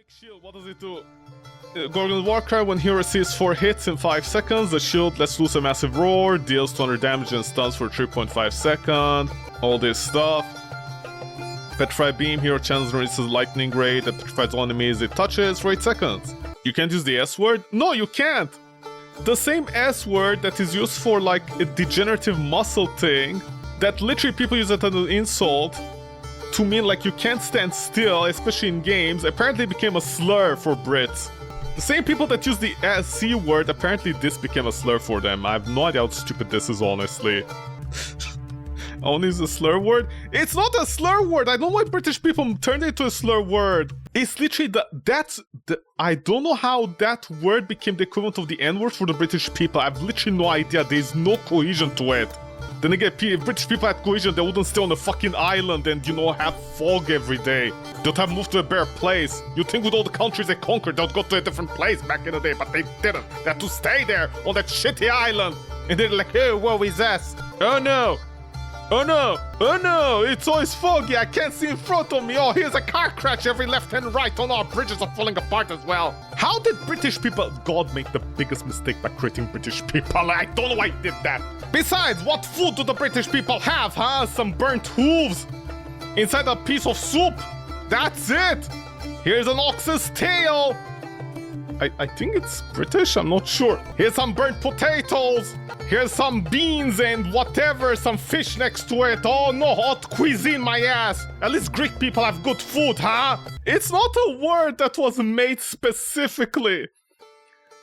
Shield, what does it do? Gorgon's Warcry, when he receives 4 hits in 5 seconds, the shield lets loose a massive roar, deals 200 damage and stuns for 3.5 seconds. All this stuff. Petrify Beam, hero channels releases lightning ray that petrifies all enemies it touches for 8 seconds. You can't use the S word? No, you can't! The same S word that is used for like a degenerative muscle thing, that literally people use it as an insult to mean like you can't stand still, especially in games, apparently became a slur for Brits. The same people that use the C word, apparently this became a slur for them. I have no idea how stupid this is, honestly. I want to use a slur word? It's not a slur word! I don't know why British people turned it into a slur word. It's literally I don't know how that word became the equivalent of the N-word for the British people. I have literally no idea. There's no cohesion to it. Then again, if British people had cohesion, they wouldn't stay on a fucking island and, you know, have fog every day. They'd have moved to a bare place. You'd think with all the countries they conquered, they'd go to a different place back in the day, but they didn't. They had to stay there on that shitty island. And they're like, oh, woe is us. Oh no. Oh no! Oh no! It's always foggy, I can't see in front of me! Oh, here's a car crash every left and right! Oh no, our bridges are falling apart as well! How did British people... God made the biggest mistake by creating British people. I don't know why he did that! Besides, what food do the British people have, huh? Some burnt hooves! Inside a piece of soup! That's it! Here's an ox's tail! I think it's British, I'm not sure. Here's some burnt potatoes! Here's some beans and whatever, some fish next to it. Oh no, hot cuisine, my ass! At least Greek people have good food, huh? It's not a word that was made specifically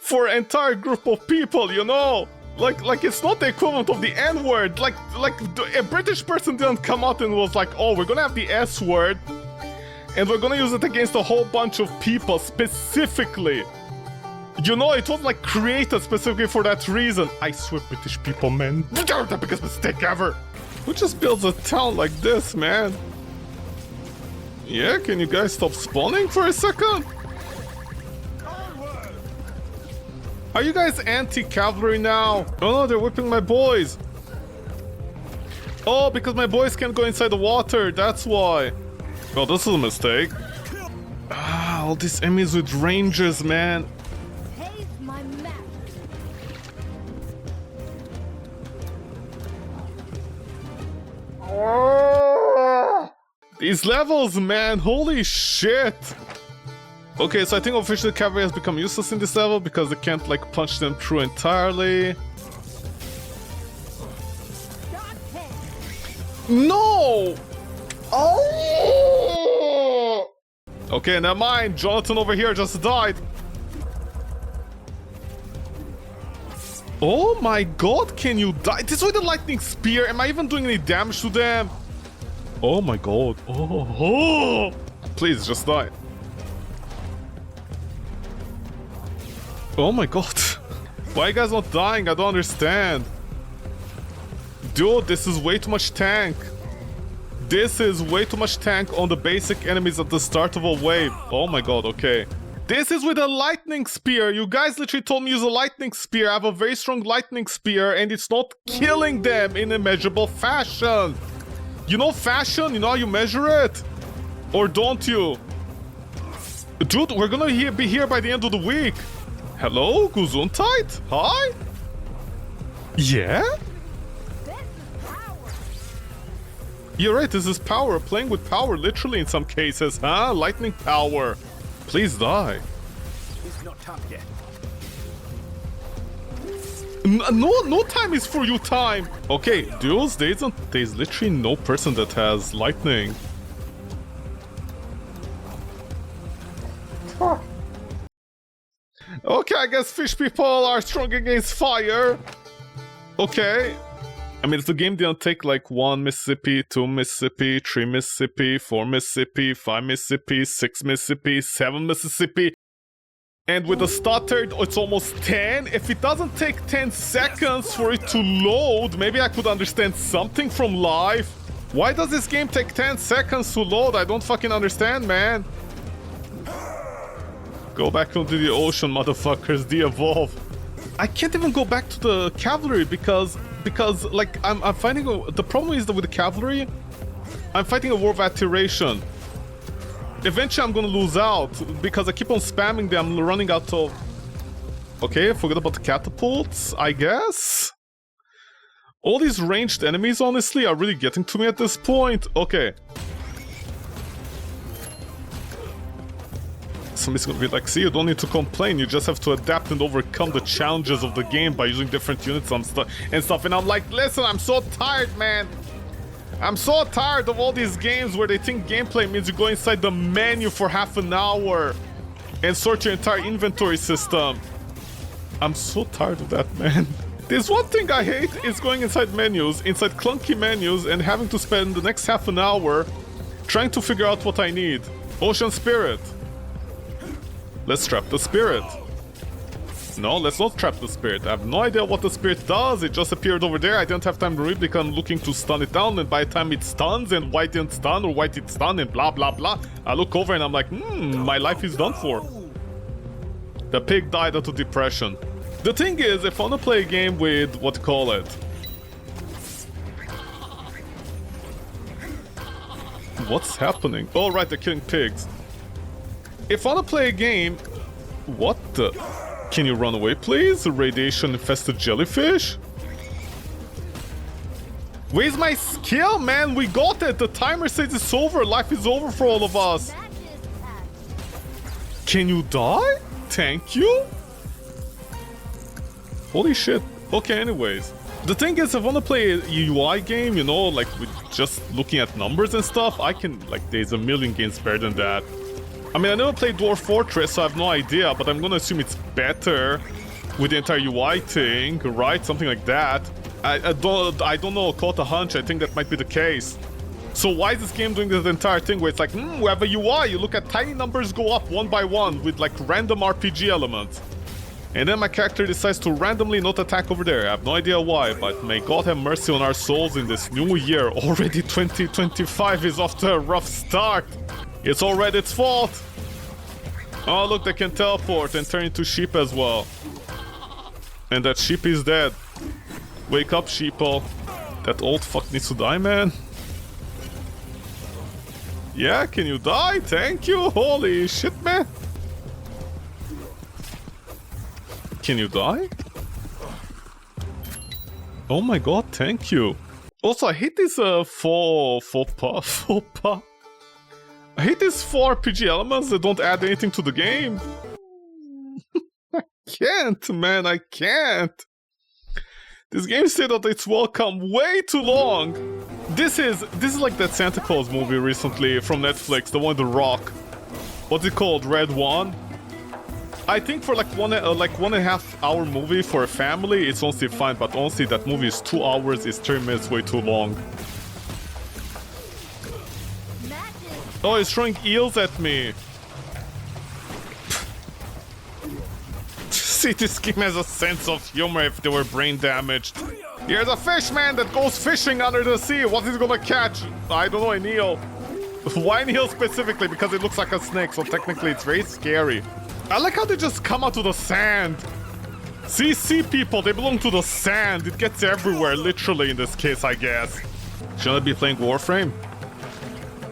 for an entire group of people, you know? Like it's not the equivalent of the N-word. Like a British person didn't come out and was like, oh, we're gonna have the S-word and we're gonna use it against a whole bunch of people specifically. You know, it was like created specifically for that reason. I swear, British people, man, they're the biggest mistake ever. Who just builds a town like this, man? Yeah, can you guys stop spawning for a second? Are you guys anti-cavalry now? Oh no, they're whipping my boys. Oh, because my boys can't go inside the water, that's why. Well, this is a mistake. Ah, all these enemies with rangers, man. These levels, man, holy shit. Okay, so I think officially cavalry has become useless in this level because they can't like punch them through entirely. No! Oh! Okay, never mind. Jonathan over here just died. Oh my god, can you die? This with the lightning spear. Am I even doing any damage to them? Oh my god. Oh. Please, just die. Oh my god. Why are you guys not dying? I don't understand. Dude, this is way too much tank. This is way too much tank on the basic enemies at the start of a wave. Oh my god, okay. This is with a lightning spear. You guys literally told me use a lightning spear. I have a very strong lightning spear and it's not killing them in a measurable fashion. You know fashion? You know how you measure it? Or don't you? Dude, we're gonna be here by the end of the week. Hello, Gesundheit? Hi? Yeah? You're right, this is power. Playing with power, literally in some cases, huh? Lightning power. Please die. It's not time yet. No time is for you time. Okay, duels, there's literally no person that has lightning. Okay, I guess fish people are strong against fire. Okay. I mean, if the game didn't take like 1 Mississippi, 2 Mississippi, 3 Mississippi, 4 Mississippi, 5 Mississippi, 6 Mississippi, 7 Mississippi, and with a stutter, it's almost 10. If it doesn't take 10 seconds for it to load, maybe I could understand something from live. Why does this game take 10 seconds to load? I don't fucking understand, man. Go back into the ocean, motherfuckers, de-evolve. I can't even go back to the cavalry because like I'm fighting the problem is that with the cavalry I'm fighting a war of attrition. Eventually I'm gonna lose out because I keep on spamming them, running out of... Okay, forget about the catapults, I guess? All these ranged enemies, honestly, are really getting to me at this point. Okay. Somebody's gonna be like, see, you don't need to complain, you just have to adapt and overcome the challenges of the game by using different units and stuff. And I'm like, listen, I'm so tired, man. I'm so tired of all these games where they think gameplay means you go inside the menu for half an hour and sort your entire inventory system. I'm so tired of that, man. There's one thing I hate is going inside menus, inside clunky menus, and having to spend the next half an hour trying to figure out what I need. Ocean Spirit. Let's trap the spirit. No, let's not trap the spirit. I have no idea what the spirit does. It just appeared over there. I didn't have time to read because I'm looking to stun it down, and by the time it stuns and why it didn't stun or why it did stun and blah blah blah, I look over and I'm like, my life is done for. The pig died out of depression. The thing is, if I want to play a game with, what to call it? What's happening? Oh right, they're killing pigs. If I want to play a game... What the... Can you run away, please? Radiation-infested jellyfish? Where's my skill, man? We got it! The timer says it's over! Life is over for all of us! Can you die? Thank you? Holy shit. Okay, anyways. The thing is, if I want to play a UI game, you know, like with just looking at numbers and stuff, I can, like, there's a million games better than that. I mean, I never played Dwarf Fortress, so I have no idea, but I'm gonna assume it's better with the entire UI thing, right? Something like that. I don't know, caught a hunch, I think that might be the case. So why is this game doing this entire thing where it's like, we have a UI, you look at tiny numbers go up one by one with like random RPG elements. And then my character decides to randomly not attack over there. I have no idea why, but may God have mercy on our souls in this new year. Already 2025 is off to a rough start. It's all Reddit's fault. Oh, look, they can teleport and turn into sheep as well. And that sheep is dead. Wake up, sheeple. That old fuck needs to die, man. Yeah, can you die? Thank you. Holy shit, man. Can you die? Oh my god, thank you. Also, I hate this faux pas. I hate these 4 RPG elements that don't add anything to the game. I can't, man, I can't. This game said that it's welcome way too long. This is like that Santa Claus movie recently from Netflix, the one with The Rock. What's it called? Red One? I think for like one and a half hour movie for a family, it's honestly fine, but honestly that movie is 2 hours, is 30 minutes way too long. Oh, he's throwing eels at me. See, this game has a sense of humor if they were brain damaged. Here's a fish, man, that goes fishing under the sea. What is he gonna catch? I don't know, an eel. Why an eel specifically? Because it looks like a snake, so technically it's very scary. I like how they just come out of the sand. See, sea people, they belong to the sand. It gets everywhere, literally in this case, I guess. Shouldn't I be playing Warframe?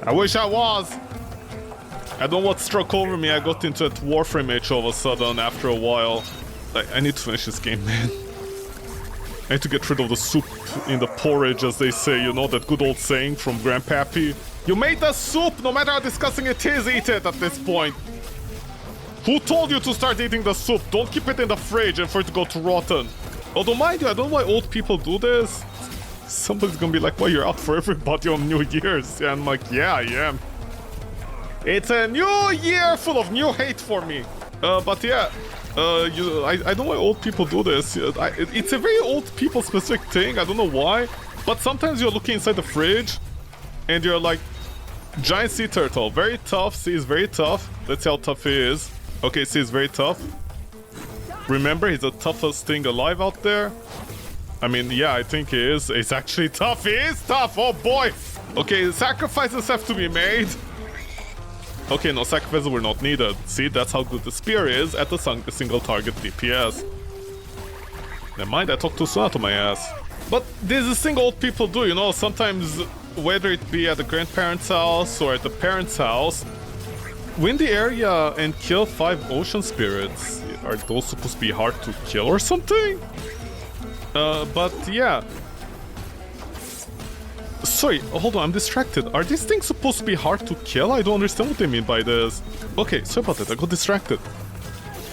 I wish I was. I don't know what struck over me. I got into a Warframe itch all of a sudden after a while. I need to finish this game, man. I need to get rid of the soup in the porridge, as they say, you know, that good old saying from Grandpappy. You made the soup, no matter how disgusting it is, eat it at this point. Who told you to start eating the soup? Don't keep it in the fridge and for it to go to rotten. Although, mind you, I don't know why old people do this. Somebody's gonna be like, well, you're out for everybody on New Year's. And I'm like, yeah, I am. It's a new year full of new hate for me. But yeah, I don't know why old people do this. It's a very old people specific thing. I don't know why. But sometimes you're looking inside the fridge and you're like, giant sea turtle, very tough. Sea is very tough. Let's see how tough he is. Okay, sea is very tough. Remember, he's the toughest thing alive out there. I mean, yeah, I think he is. He's actually tough. He is tough. Oh boy. Okay, sacrifices have to be made. Okay, no, sacrifices were not needed. See, that's how good the spear is at the single target DPS. Never mind, I talked too soon out of my ass. But there's this thing old people do, you know, sometimes whether it be at the grandparents' house or at the parents' house, Win the area and kill 5 ocean spirits. Are those supposed to be hard to kill or something? But yeah. Sorry, hold on, I'm distracted. Are these things supposed to be hard to kill? I don't understand what they mean by this. Okay, sorry about that, I got distracted.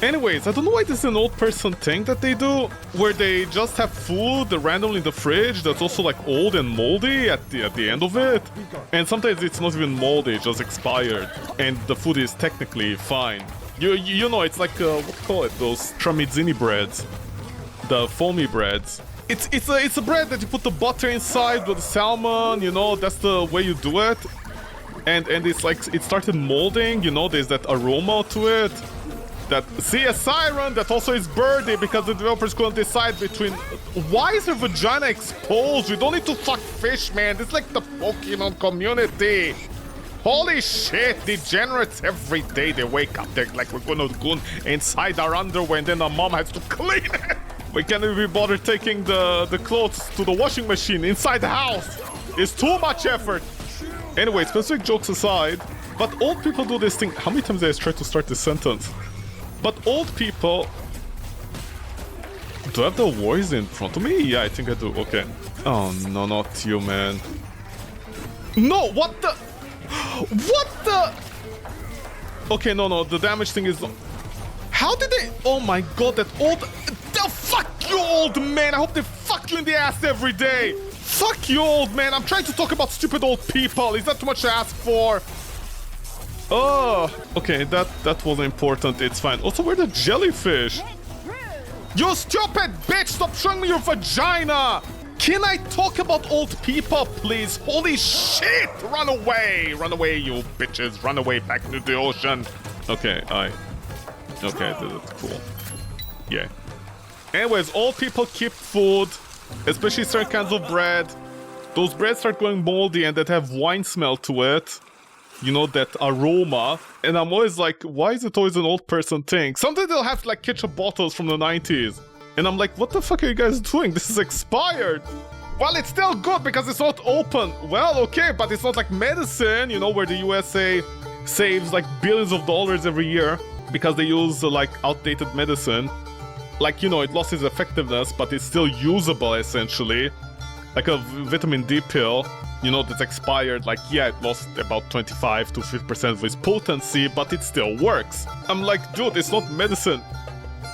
Anyways, I don't know why this is an old person thing that they do, where they just have food randomly in the fridge that's also like old and moldy at the end of it. And sometimes it's not even moldy, it's just expired. And the food is technically fine. You know, it's like, what do you call it? Those tramizzini breads. The foamy breads. It's a bread that you put the butter inside with the salmon, you know, that's the way you do it. And it's like, it started molding, you know, there's that aroma to it. See, a siren that also is birdie because the developers couldn't decide between... Why is her vagina exposed? You don't need to fuck fish, man. This is like the Pokemon community. Holy shit, degenerates every day. They wake up, they're like, we're gonna go inside our underwear and then our mom has to clean it. We can't even be bothered taking the clothes to the washing machine inside the house. It's too much effort. Anyway, specific jokes aside, but old people do this thing. How many times did I try to start this sentence? But old people... Do I have the voice in front of me? Yeah, I think I do. Okay. Oh, no, not you, man. No, what the... What the... Okay, no, the damage thing is... How did they... Oh my god, that old... The fuck you, old man! I hope they fuck you in the ass every day! Fuck you, old man! I'm trying to talk about stupid old people! Is that too much to ask for? Oh, okay, that wasn't important, it's fine. Also, where's the jellyfish? You stupid bitch, stop showing me your vagina! Can I talk about old people, please? Holy shit! Run away! Run away, you bitches! Run away back into the ocean! Okay, okay, that's cool. Yeah. Anyways, old people keep food, especially certain kinds of bread. Those breads start going moldy and that have wine smell to it. You know, that aroma. And I'm always like, why is it always an old person thing? Sometimes they'll have like ketchup bottles from the 90s. And I'm like, what the fuck are you guys doing? This is expired. Well, it's still good because it's not open. Well, okay, but it's not like medicine, you know, where the USA saves like billions of dollars every year because they use like outdated medicine. Like, you know, it lost its effectiveness, but it's still usable essentially. Like a vitamin D pill. You know, that's expired, like, yeah, it lost about 25 to 50% of its potency, but it still works. I'm like, dude, it's not medicine.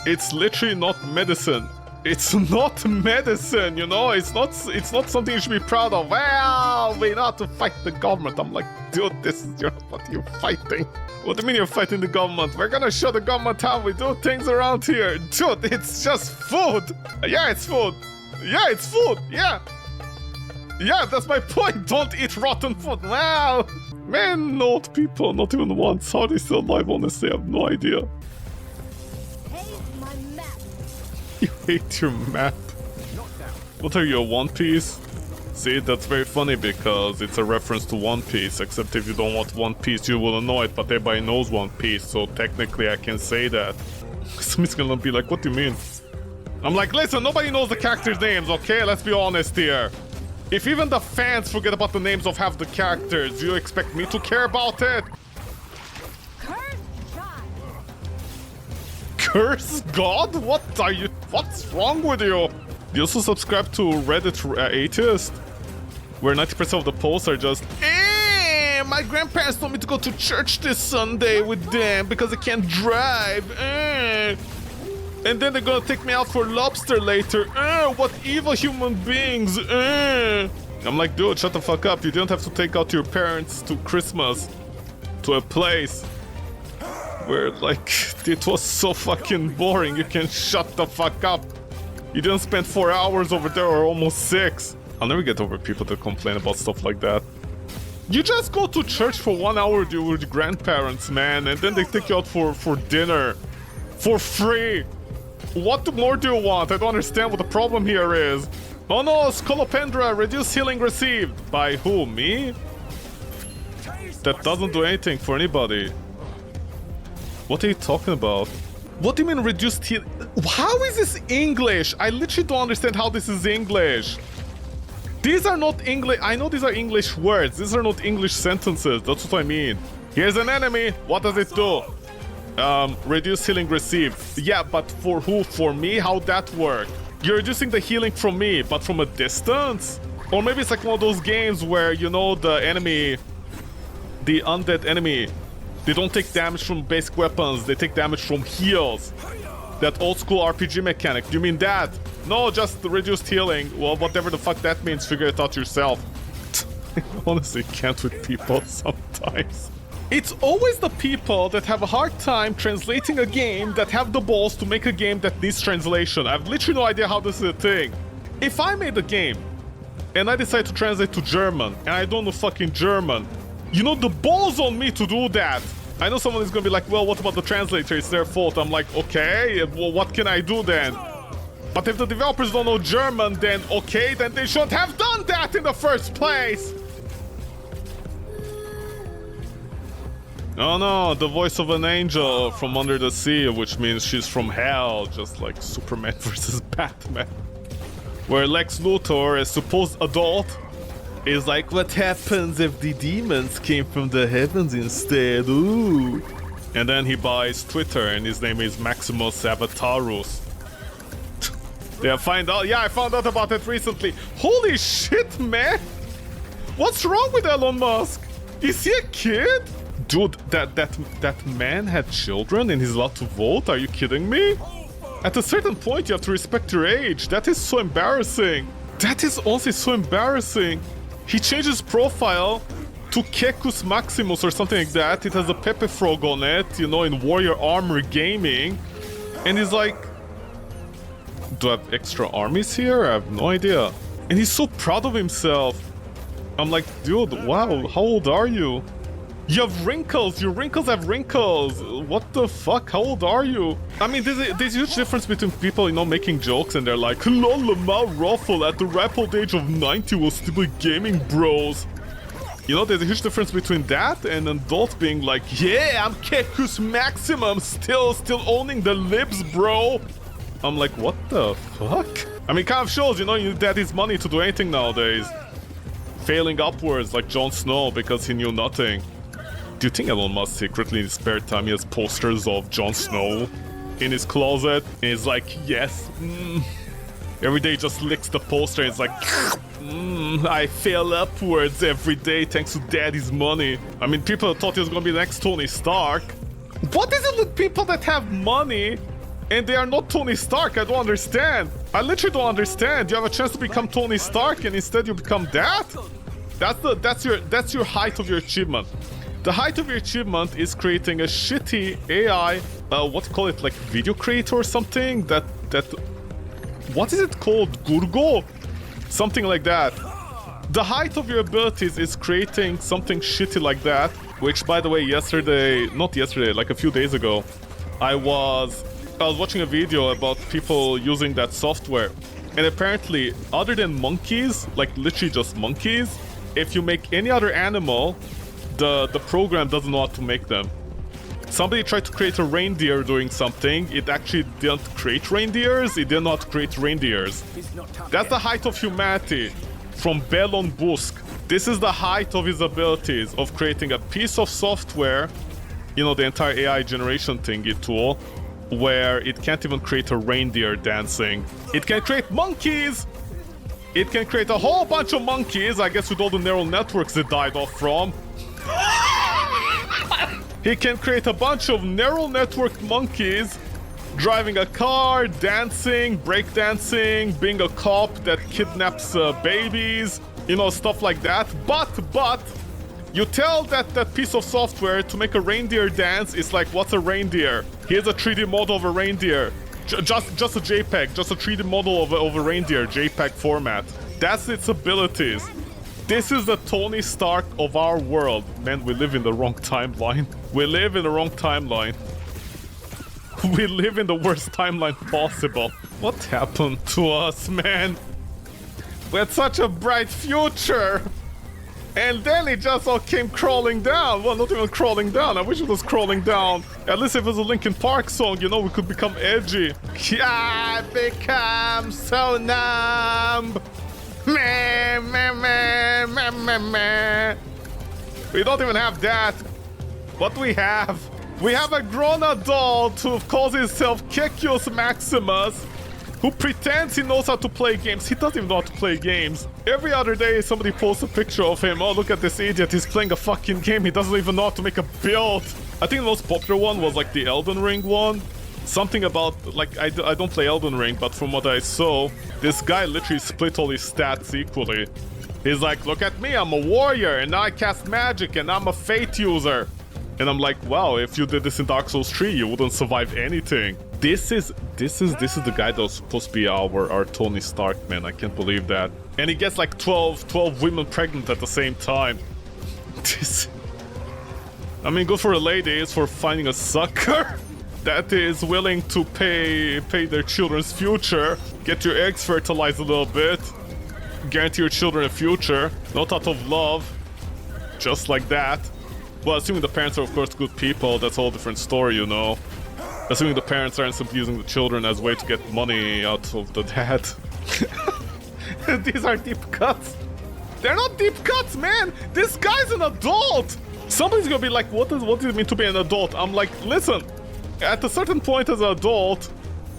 It's literally not medicine. It's not medicine, you know? It's not something you should be proud of. Well, we know how to fight the government. I'm like, dude, what are you fighting? What do you mean you're fighting the government? We're gonna show the government how we do things around here. Dude, it's just food. Yeah, it's food. Yeah, it's food. Yeah. Yeah, that's my point. Don't eat rotten food. Wow. Man, old people, not even once. How are they still alive, honestly? I have no idea. Hate my map. You hate your map. What are you, a One Piece? See, that's very funny because it's a reference to One Piece, except if you don't want One Piece, you wouldn't know it, but everybody knows One Piece, so technically I can say that. Somebody's gonna be like, what do you mean? I'm like, listen, nobody knows the characters' names, okay? Let's be honest here. If even the fans forget about the names of half the characters, do you expect me to care about it? Curse God. Curse God? What's wrong with you? Do you also subscribe to Reddit Atheist? Where 90% of the posts are just, my grandparents told me to go to church this Sunday with them because I can't drive. And then they're gonna take me out for lobster later. What evil human beings. I'm like, dude, shut the fuck up. You didn't have to take out your parents to Christmas. To a place where, like, it was so fucking boring. You can shut the fuck up. You didn't spend 4 hours over there or almost 6. I'll never get over people that complain about stuff like that. You just go to church for 1 hour with your grandparents, man. And then they take you out for dinner. For free. What more do you want? I don't understand what the problem here is. Oh no, Scolopendra, reduced healing received. By who? Me? That doesn't do anything for anybody. What are you talking about? What do you mean reduced heal? How is this English? I literally don't understand how this is English. These are not English. I know these are English words. These are not English sentences. That's what I mean. Here's an enemy. What does it do? Reduce healing received. Yeah, but for who? For me? How'd that work? You're reducing the healing from me, but from a distance? Or maybe it's like one of those games where, you know, the enemy, the undead enemy, they don't take damage from basic weapons, they take damage from heals. That old school RPG mechanic. Do you mean that? No, just reduced healing. Well, whatever the fuck that means, figure it out yourself. I honestly can't with people sometimes. It's always the people that have a hard time translating a game that have the balls to make a game that needs translation. I have literally no idea how this is a thing. If I made a game and I decide to translate to German and I don't know fucking German, you know, the balls on me to do that. I know someone is gonna be like, well, what about the translator? It's their fault. I'm like, okay, well, what can I do then? But if the developers don't know German, then okay, then they shouldn't have done that in the first place. Oh no, the voice of an angel from under the sea, which means she's from hell, just like Superman versus Batman. Where Lex Luthor, a supposed adult, is like, what happens if the demons came from the heavens instead? Ooh. And then he buys Twitter and his name is Maximus Avatarus. Yeah, I found out about it recently. Holy shit, man! What's wrong with Elon Musk? Is he a kid? Dude, that man had children and he's allowed to vote? Are you kidding me? At a certain point, you have to respect your age. That is so embarrassing. That is honestly so embarrassing. He changed his profile to Kekus Maximus or something like that. It has a Pepe Frog on it, you know, in Warrior Armor Gaming. And he's like, do I have extra armies here? I have no idea. And he's so proud of himself. I'm like, dude, wow, how old are you? You have wrinkles! Your wrinkles have wrinkles! What the fuck? How old are you? I mean, there's a huge difference between people, you know, making jokes and they're like, lol, Lamar Ruffle at the ripe old age of 90 will still be gaming, bros. You know, there's a huge difference between that and an adult being like, yeah, I'm Kekus Maximum, still owning the libs, bro. I'm like, what the fuck? I mean, it kind of shows, you know, you that is money to do anything nowadays. Failing upwards like Jon Snow because he knew nothing. Do you think Elon Musk secretly in his spare time he has posters of Jon Snow in his closet? And he's like, yes. Every day he just licks the poster and it's like, I fail upwards every day thanks to daddy's money. I mean, people thought he was gonna be the next Tony Stark. What is it with people that have money and they are not Tony Stark? I don't understand. I literally don't understand. You have a chance to become Tony Stark and instead you become that? That's your height of your achievement. The height of your achievement is creating a shitty AI, what do you call it, like video creator or something? What is it called? Gurgo? Something like that. The height of your abilities is creating something shitty like that, which by the way, like a few days ago, I was watching a video about people using that software. And apparently, other than monkeys, like literally just monkeys, if you make any other animal, the program doesn't know how to make them. Somebody tried to create a reindeer doing something. It actually didn't create reindeers. It didn't know how to create reindeers. That's the height of humanity. From Belon Busk. This is the height of his abilities of creating a piece of software, you know, the entire AI generation thingy tool, where it can't even create a reindeer dancing. It can create monkeys! It can create a whole bunch of monkeys, I guess with all the neural networks it died off from. He can create a bunch of neural network monkeys driving a car, dancing, breakdancing, being a cop that kidnaps babies, you know, stuff like that. But you tell that piece of software to make a reindeer dance. It's like, what's a reindeer? Here's a 3D model of a reindeer. Just a JPEG, just a 3D model of a reindeer, JPEG format. That's its abilities. This is the Tony Stark of our world. Man, we live in the wrong timeline. We live in the wrong timeline. We live in the worst timeline possible. What happened to us, man? We had such a bright future. And then it just all came crawling down. Well, not even crawling down. I wish it was crawling down. At least if it was a Linkin Park song, you know, we could become edgy. I become so numb. Meh, meh, meh, meh, meh, meh. We don't even have that. What do we have? We have a grown adult who calls himself Kekios Maximus, who pretends he knows how to play games. He doesn't even know how to play games. Every other day, somebody posts a picture of him. Oh, look at this idiot. He's playing a fucking game. He doesn't even know how to make a build. I think the most popular one was like the Elden Ring one. Something about, like, I don't play Elden Ring, but from what I saw, this guy literally split all his stats equally. He's like, look at me, I'm a warrior, and now I cast magic, and I'm a fate user. And I'm like, wow, if you did this in Dark Souls 3, you wouldn't survive anything. This is the guy that was supposed to be our Tony Stark, man. I can't believe that. And he gets like 12 women pregnant at the same time. This, I mean, good for a lady is for finding a sucker that is willing to pay their children's future. Get your eggs fertilized a little bit. Guarantee your children a future. Not out of love. Just like that. Well, assuming the parents are, of course, good people, that's a whole different story, you know. Assuming the parents aren't simply using the children as a way to get money out of the dad. These are deep cuts. They're not deep cuts, man! This guy's an adult! Somebody's gonna be like, what does it mean to be an adult? I'm like, listen, at a certain point as an adult,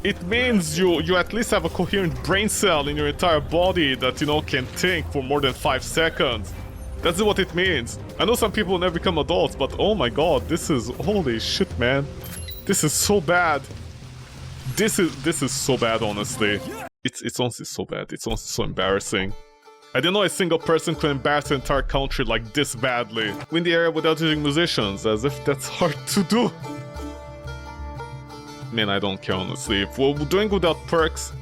it means you at least have a coherent brain cell in your entire body that, you know, can think for more than 5 seconds. That's what it means. I know some people will never become adults, but oh my god, this is... holy shit, man. This is so bad. This is so bad, honestly. It's honestly so bad. It's honestly so embarrassing. I didn't know a single person could embarrass an entire country like this badly. Win the area without using musicians, as if that's hard to do. Man, I don't care, honestly. If we're doing without perks...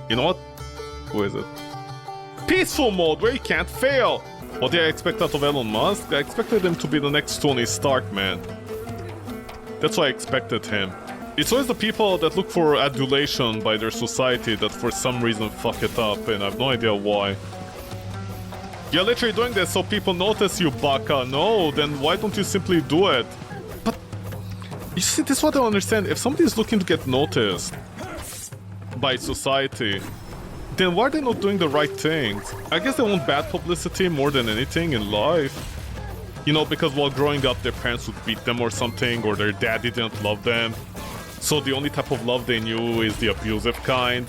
You know what? Who is it? Peaceful mode, where you can't fail! What did I expect out of Elon Musk? I expected him to be the next Tony Stark, man. That's what I expected him. It's always the people that look for adulation by their society that for some reason fuck it up, and I have no idea why. You're literally doing this so people notice you, baka. No, then why don't you simply do it? But, you see, this is what I don't understand. If somebody is looking to get noticed by society, then why are they not doing the right things? I guess they want bad publicity more than anything in life. You know, because while growing up, their parents would beat them or something, or their daddy didn't love them. So the only type of love they knew is the abusive kind.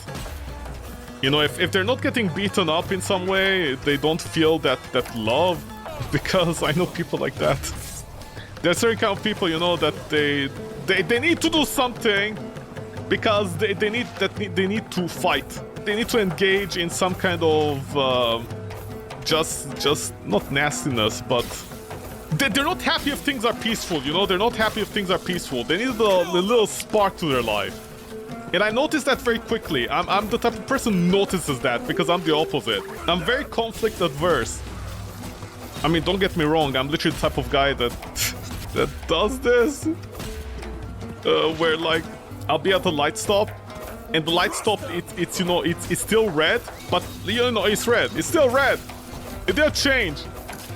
You know, if they're not getting beaten up in some way, they don't feel that love. Because I know people like that. There's certain kind of people, you know, that they need to do something because they need to fight. They need to engage in some kind of just not nastiness, but they're not happy if things are peaceful, you know? They're not happy if things are peaceful. They need the little spark to their life. And I noticed that very quickly. I'm the type of person who notices that because I'm the opposite. I'm very conflict adverse. I mean, don't get me wrong, I'm literally the type of guy that does this. Where, like, I'll be at the light stop, and the light stop, it's you know, it's still red, but, you know, it's red. It's still red. It didn't change.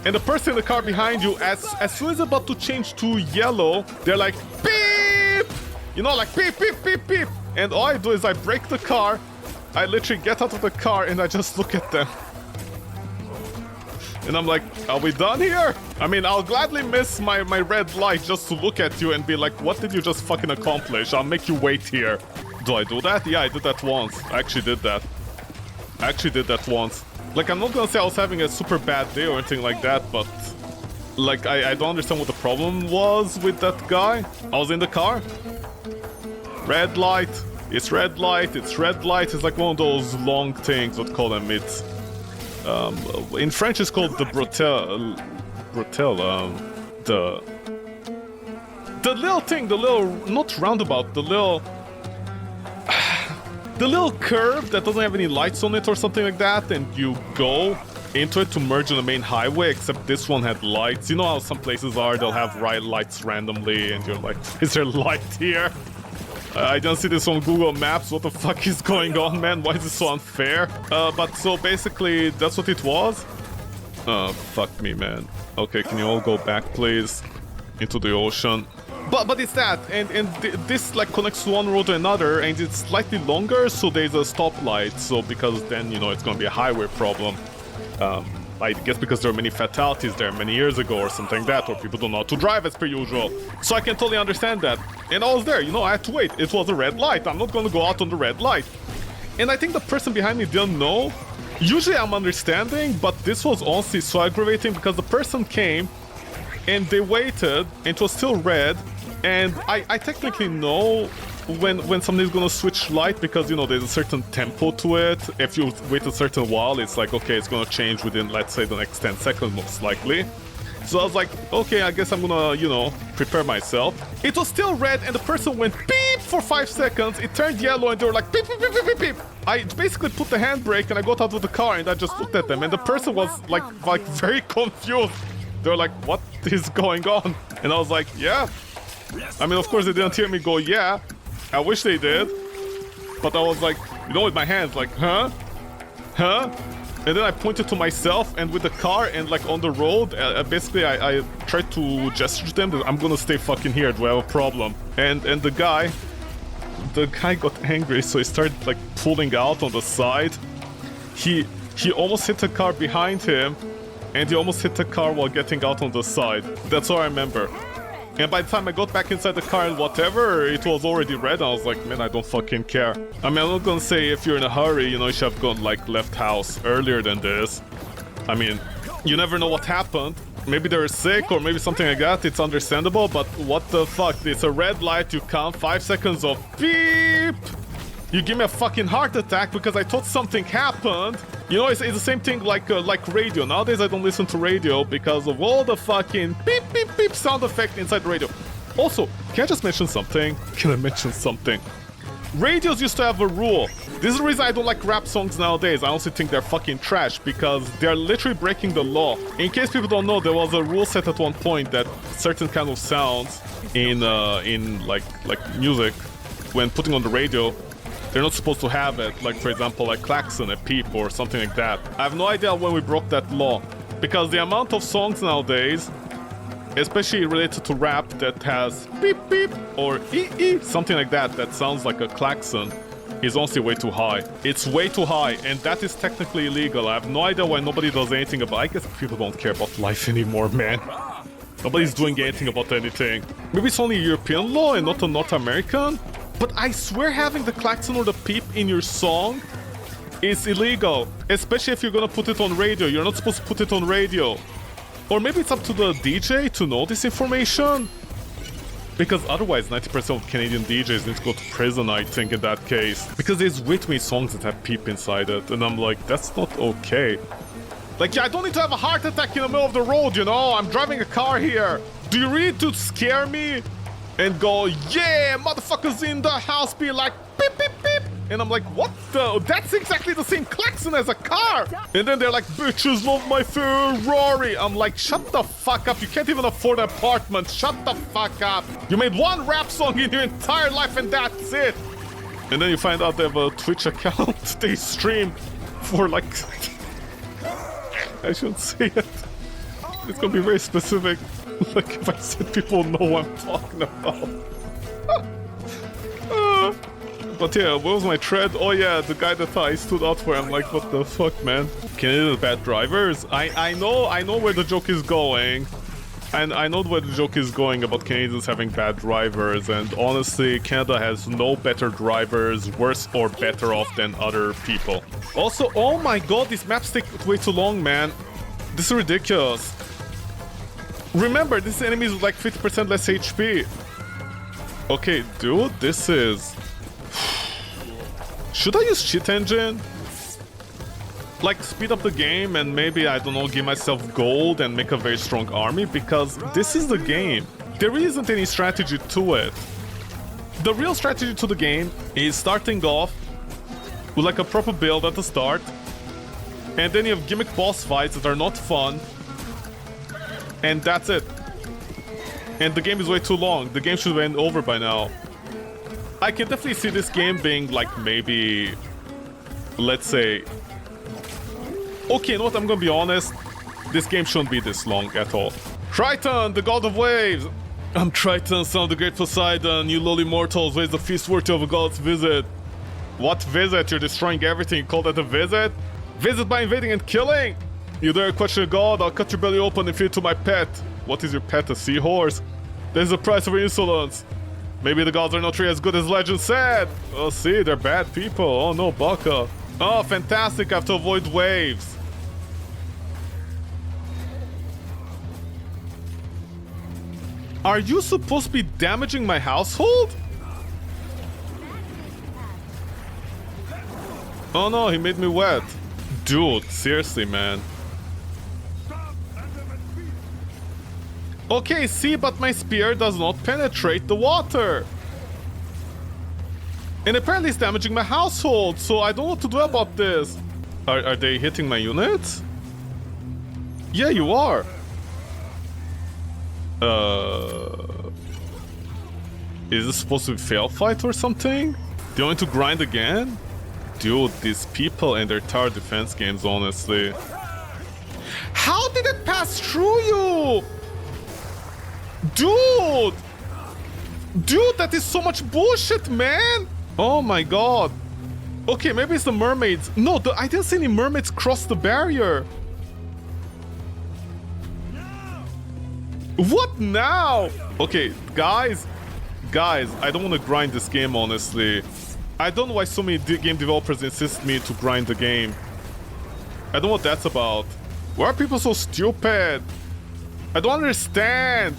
And the person in the car behind you, as soon as it's about to change to yellow, they're like, beep! You know, like, beep, beep, beep, beep. And all I do is I brake the car, I literally get out of the car, and I just look at them. And I'm like, are we done here? I mean, I'll gladly miss my red light just to look at you and be like, what did you just fucking accomplish? I'll make you wait here. Do I do that? Yeah, I did that once. I actually did that. I actually did that once. Like, I'm not gonna say I was having a super bad day or anything like that, but... Like, I don't understand what the problem was with that guy. I was in the car. Red light. It's red light. It's red light. It's like one of those long things. What call them? It's... in French, it's called the bretelle. The little thing, the little... Not roundabout, the little... The little curve that doesn't have any lights on it or something like that, and you go into it to merge on the main highway, except this one had lights. You know how some places are, they'll have lights randomly, and you're like, is there light here? I didn't see this on Google Maps. What the fuck is going on, man? Why is this so unfair? But so basically, that's what it was. Oh, fuck me, man. Okay, can you all go back, please? Into the ocean. But it's that, and this like connects one road to another, and it's slightly longer, so there's a stoplight. So because then, you know, it's gonna be a highway problem. I guess because there are many fatalities there many years ago or something like that, or people don't know how to drive as per usual. So I can totally understand that. And I was there, you know, I had to wait. It was a red light. I'm not gonna go out on the red light. And I think the person behind me didn't know. Usually I'm understanding, but this was honestly so aggravating because the person came and they waited and it was still red. And I technically know when somebody's gonna switch light because, you know, there's a certain tempo to it. If you wait a certain while, it's like, okay, it's gonna change within, let's say, the next 10 seconds most likely. So I was like, okay, I guess I'm gonna, you know, prepare myself. It was still red and the person went beep for 5 seconds. It turned yellow and they were like beep, beep, beep, beep, beep, beep. I basically put the handbrake and I got out of the car and I just looked at them and the person was like very confused. They were like, what is going on? And I was like, yeah. I mean, of course they didn't hear me go, yeah. I wish they did. But I was like, you know, with my hands, like, huh? Huh? And then I pointed to myself and with the car and like on the road, basically I tried to gesture to them that I'm gonna stay fucking here, do I have a problem? And the guy got angry, so he started like pulling out on the side. He almost hit the car behind him and he almost hit the car while getting out on the side. That's all I remember. And by the time I got back inside the car and whatever, it was already red. I was like, man, I don't fucking care. I mean, I'm not gonna say if you're in a hurry, you know, you should have gone, like, left house earlier than this. I mean, you never know what happened. Maybe they were sick or maybe something like that. It's understandable, but what the fuck? It's a red light, you count 5 seconds of beep. You give me a fucking heart attack because I thought something happened. You know, it's the same thing like radio. Nowadays I don't listen to radio because of all the fucking beep, beep, beep sound effect inside the radio. Also, can I just mention something? Can I mention something? Radios used to have a rule. This is the reason I don't like rap songs nowadays. I honestly think they're fucking trash because they're literally breaking the law. In case people don't know, there was a rule set at one point that certain kind of sounds in like music, when putting on the radio, they're not supposed to have it, like for example like klaxon, a peep or something like that. I have no idea when we broke that law, because the amount of songs nowadays, especially related to rap, that has beep beep or ee something like that, that sounds like a klaxon, is honestly way too high. It's way too high, and that is technically illegal. I have no idea why nobody does anything about it. I guess people don't care about life anymore, man. Nobody's doing anything about anything. Maybe it's only a European law and not a North American? But I swear having the klaxon or the peep in your song is illegal. Especially if you're gonna put it on radio. You're not supposed to put it on radio. Or maybe it's up to the DJ to know this information? Because otherwise 90% of Canadian DJs need to go to prison, I think, in that case. Because there's way too many songs that have peep inside it. And I'm like, that's not okay. Like, yeah, I don't need to have a heart attack in the middle of the road, you know? I'm driving a car here. Do you really need to scare me? And go, yeah, motherfuckers in the house be like, beep, beep, beep. And I'm like, what the? That's exactly the same klaxon as a car. And then they're like, bitches love my Ferrari. I'm like, shut the fuck up. You can't even afford an apartment. Shut the fuck up. You made one rap song in your entire life and that's it. And then you find out they have a Twitch account. They stream for like... I shouldn't say it. It's gonna be very specific. Like if I said people know what I'm talking about. But yeah, what was my thread? Oh yeah, the guy that I stood out for. I'm like, what the fuck, man? Canadians bad drivers? I know where the joke is going. And I know where the joke is going about Canadians having bad drivers. And honestly, Canada has no better drivers, worse or better off than other people. Also, oh my god, these maps take way too long, man. This is ridiculous. Remember, this enemy is like 50% less HP. Okay, dude, this is... Should I use cheat engine? Like, speed up the game and maybe, I don't know, give myself gold and make a very strong army? Because this is the game. There isn't any strategy to it. The real strategy to the game is starting off with like a proper build at the start. And then you have gimmick boss fights that are not fun. And that's it. And the game is way too long. The game should have ended over by now. I can definitely see this game being like maybe... Let's say... Okay, you know what? I'm gonna be honest. This game shouldn't be this long at all. Triton, the god of waves! I'm Triton, son of the great Poseidon. You lowly mortals, where's the feast worthy of a god's visit? What visit? You're destroying everything. You call that a visit? Visit by invading and killing? You dare question God? I'll cut your belly open and feed it to my pet. What is your pet, a seahorse? That is the price of your insolence. Maybe the gods are not really as good as legend said. Oh, see, they're bad people. Oh no, Baka. Oh, fantastic, I have to avoid waves. Are you supposed to be damaging my household? Oh no, he made me wet. Dude, seriously, man. Okay, see, but my spear does not penetrate the water. And apparently it's damaging my household, so I don't know what to do about this. Are they hitting my units? Yeah, you are. Is this supposed to be fail fight or something? Do you want to grind again? Dude, these people and their tower defense games, honestly. How did it pass through you? Dude! Dude, that is so much bullshit, man! Oh my god. Okay, maybe it's the mermaids. No, I didn't see any mermaids cross the barrier. What now? Okay, guys, I don't want to grind this game, honestly. I don't know why so many game developers insist me to grind the game. I don't know what that's about. Why are people so stupid? I don't understand.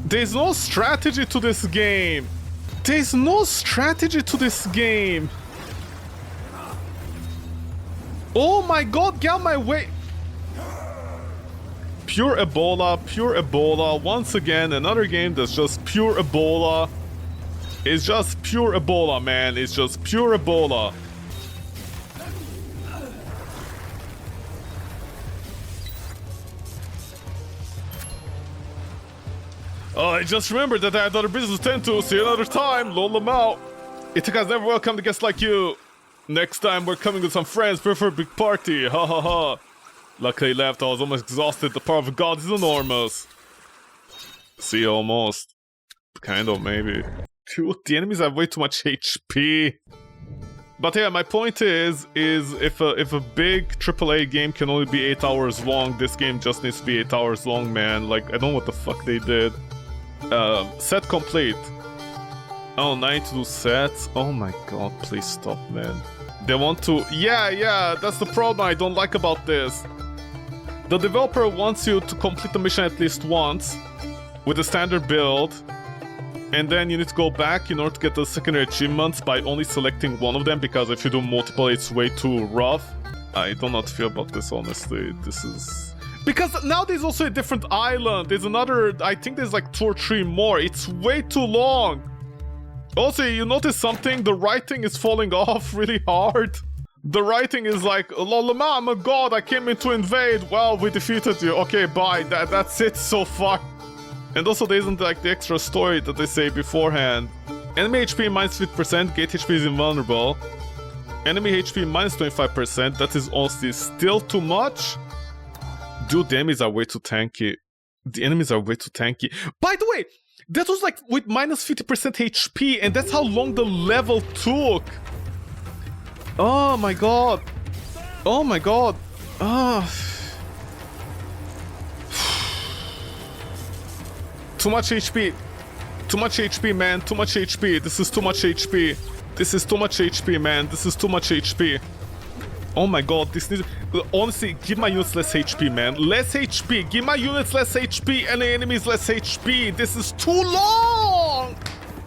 There's no strategy to this game. There's no strategy to this game. Oh my god, get out of my way. Pure Ebola, pure Ebola. Once again, another game that's just pure Ebola. It's just pure Ebola, man. It's just pure Ebola. Oh, I just remembered that I had other business to tend to. See you another time. Lol them out. Itaka's never welcomed a guest like you. Next time we're coming with some friends. Prefer a big party. Ha ha ha. Luckily left. I was almost exhausted. The power of God is enormous. See, almost. Kind of, maybe. Dude, the enemies have way too much HP. But yeah, my point is if a big AAA game can only be 8 hours long, this game just needs to be 8 hours long, man. Like, I don't know what the fuck they did. Set complete. Oh, 9 to do sets. Oh my god, please stop, man. They want to... Yeah, that's the problem I don't like about this. The developer wants you to complete the mission at least once with a standard build, and then you need to go back in order to get the secondary achievements by only selecting one of them, because if you do multiple, it's way too rough. I don't know how to feel about this, honestly. This is... Because now there's also a different island. There's another... I think there's like 2 or 3 more. It's way too long. Also, you notice something? The writing is falling off really hard. The writing is like, Lolama, I'm a god, I came in to invade. Well, we defeated you. Okay, bye. That's it so far. And also, there isn't like the extra story that they say beforehand. Enemy HP minus 50%, gate HP is invulnerable. Enemy HP minus 25%, that is honestly still too much. Dude, the enemies are way too tanky. The enemies are way too tanky. By the way, that was like with minus 50% HP, and that's how long the level took. Oh my god. Oh my god. Too much HP. Too much HP, man. Too much HP. This is too much HP. This is too much HP, man. This is too much HP. Oh my god, this needs... Honestly, give my units less HP, man. Less HP. Give my units less HP and the enemies less HP. This is too long!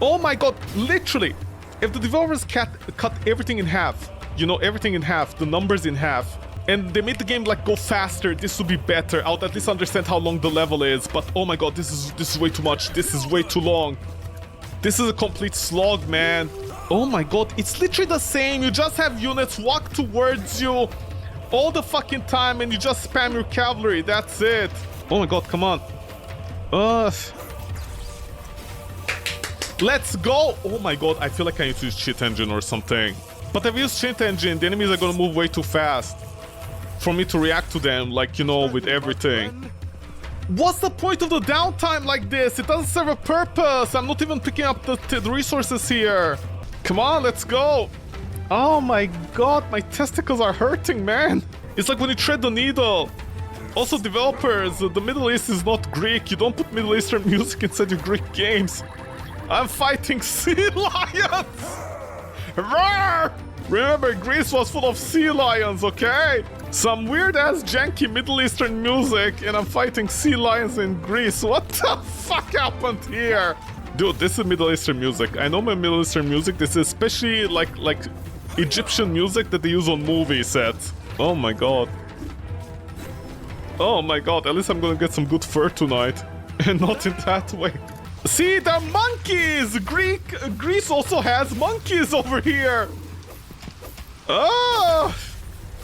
Oh my god, literally. If the developers cut everything in half, you know, everything in half, the numbers in half, and they made the game like go faster, this would be better. I would at least understand how long the level is, but oh my god, this is way too much. This is way too long. This is a complete slog, man. Oh my god, it's literally the same. You just have units walk towards you all the fucking time and you just spam your cavalry. That's it. Oh my god, come on. Let's go. Oh my god, I feel like I need to use cheat engine or something. But if I use cheat engine, the enemies are gonna move way too fast for me to react to them, like, you know, with everything. What's the point of the downtime like this? It doesn't serve a purpose. I'm not even picking up the resources here. Come on, let's go. Oh my god, my testicles are hurting, man. It's like when you tread the needle. Also, developers, the Middle East is not Greek. You don't put Middle Eastern music inside your Greek games. I'm fighting sea lions! Roar! Remember, Greece was full of sea lions, okay? Some weird-ass janky Middle Eastern music, and I'm fighting sea lions in Greece. What the fuck happened here? Dude, this is Middle Eastern music. I know my Middle Eastern music. This is especially like Egyptian music that they use on movie sets. Oh my god. Oh my god, at least I'm gonna get some good fur tonight. And not in that way. See, they're monkeys! Greece also has monkeys over here! Oh!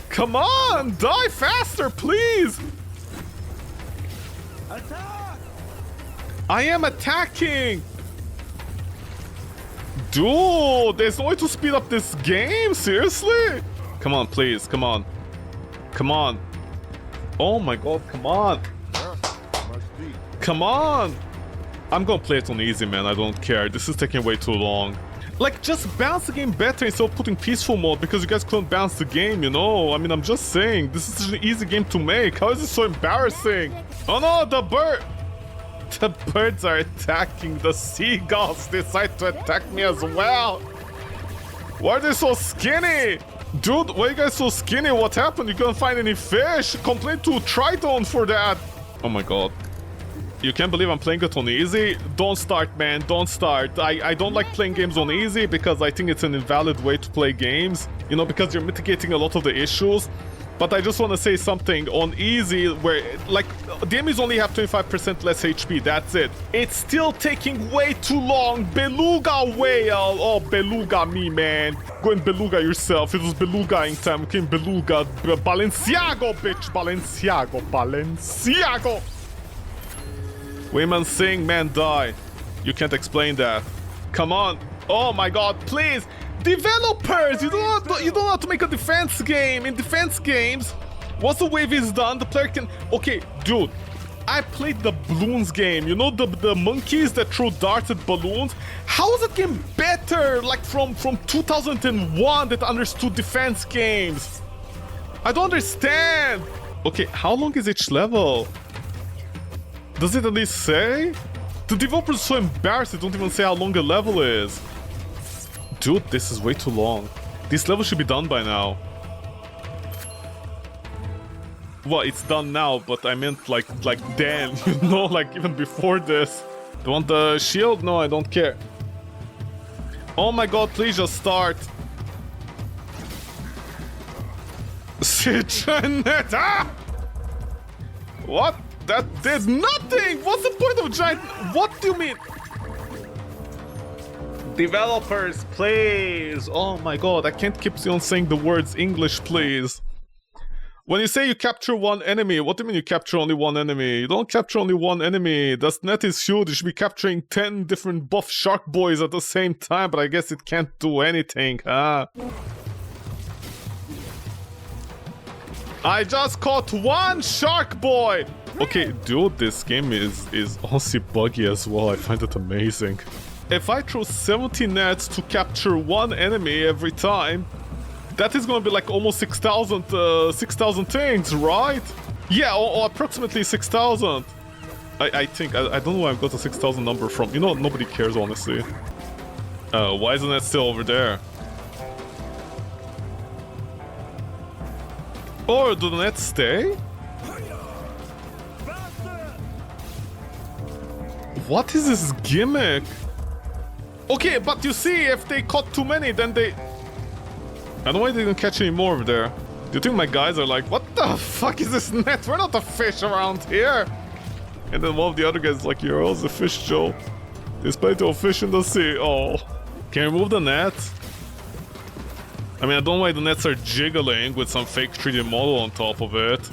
Come on! Die faster, please! Attack! I am attacking! Dude, there's no way to speed up this game? Seriously? Come on, please, come on. Come on. Oh my god, come on. Come on! I'm gonna play it on easy, man, I don't care. This is taking way too long. Like, just bounce the game better instead of putting peaceful mode because you guys couldn't bounce the game, you know? I mean, I'm just saying, this is such an easy game to make. How is this so embarrassing? Oh no, the bird! The birds are attacking. The seagulls decide to attack me as well. Why are they so skinny? Dude, why are you guys so skinny? What happened? You couldn't find any fish? Complain to Triton for that. Oh my god. You can't believe I'm playing it on easy? Don't start, man. Don't start. I don't like playing games on easy because I think it's an invalid way to play games. You know, because you're mitigating a lot of the issues. But I just want to say something on easy where, like, the enemies only have 25% less HP. That's it. It's still taking way too long. Beluga whale. Oh, beluga me, man. Go and beluga yourself. It was belugaing time. Okay, beluga. Balenciago, bitch. Balenciago. Balenciago. Women sing, men die. You can't explain that. Come on. Oh my god, please. Developers! You don't know how to make a defense game. In defense games, once the wave is done, the player can... Okay, dude. I played the balloons game. You know the monkeys that throw darts at balloons? How is that game better? Like from 2001 that understood defense games? I don't understand. Okay, how long is each level? Does it at least say? The developers are so embarrassed they don't even say how long a level is. Dude, this is way too long. This level should be done by now. Well, it's done now, but I meant like then, you know, like even before this. Do you want the shield? No, I don't care. Oh my god, please just start. Citronette! Ah! What? That did nothing! What's the point of giant... What do you mean? Developers, please! Oh my god, I can't keep on saying the words English, please. When you say you capture one enemy, what do you mean you capture only one enemy? You don't capture only one enemy. The net is huge. You should be capturing 10 different buff shark boys at the same time, but I guess it can't do anything, huh? I just caught one shark boy! Okay, dude, this game is honestly buggy as well. I find it amazing. If I throw 70 nets to capture one enemy every time, that is gonna be like almost 6,000 things, right? Yeah, or approximately 6,000. I think. I don't know where I got the 6,000 number from. You know, nobody cares, honestly. Why isn't that still over there? Or do the nets stay? What is this gimmick? Okay, but you see, if they caught too many, then they... I don't know why they didn't catch any more over there. Do you think my guys are like, what the fuck is this net? We're not a fish around here. And then one of the other guys is like, you're also a fish, Joe. There's plenty of fish in the sea. Oh. Can you remove the net? I mean, I don't know why the nets are jiggling with some fake 3D model on top of it.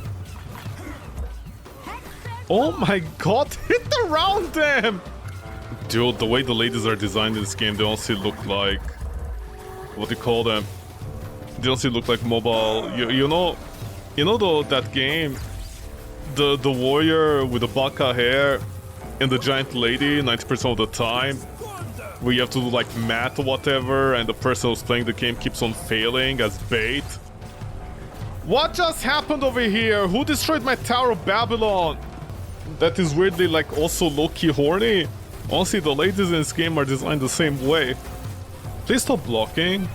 Oh my god, hit around them! Dude, the way the ladies are designed in this game, they honestly look like... What do you call them? They honestly look like mobile... You know that game? The warrior with the baka hair and the giant lady 90% of the time? Where you have to do like math or whatever and the person who's playing the game keeps on failing as bait? What just happened over here? Who destroyed my Tower of Babylon? That is weirdly like also low-key horny. Honestly, the ladies in this game are designed the same way. Please stop blocking.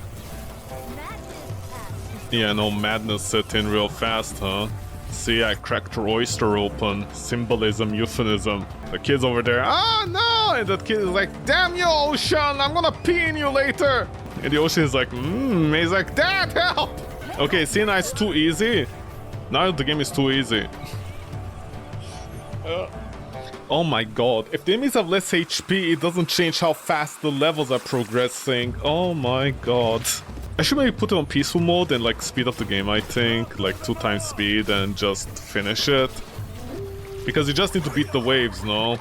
Yeah, no, madness set in real fast, huh? See, I cracked her oyster open. Symbolism, euphemism. The kid's over there, ah, no! And that kid is like, damn you, Ocean, I'm gonna pee in you later! And the Ocean is like, he's like, Dad, help! Okay, see, now it's too easy. Now the game is too easy. Oh my god, if the enemies have less HP, it doesn't change how fast the levels are progressing. Oh my god. I should maybe put it on peaceful mode and like speed up the game, I think. Like 2 times speed and just finish it. Because you just need to beat the waves, no?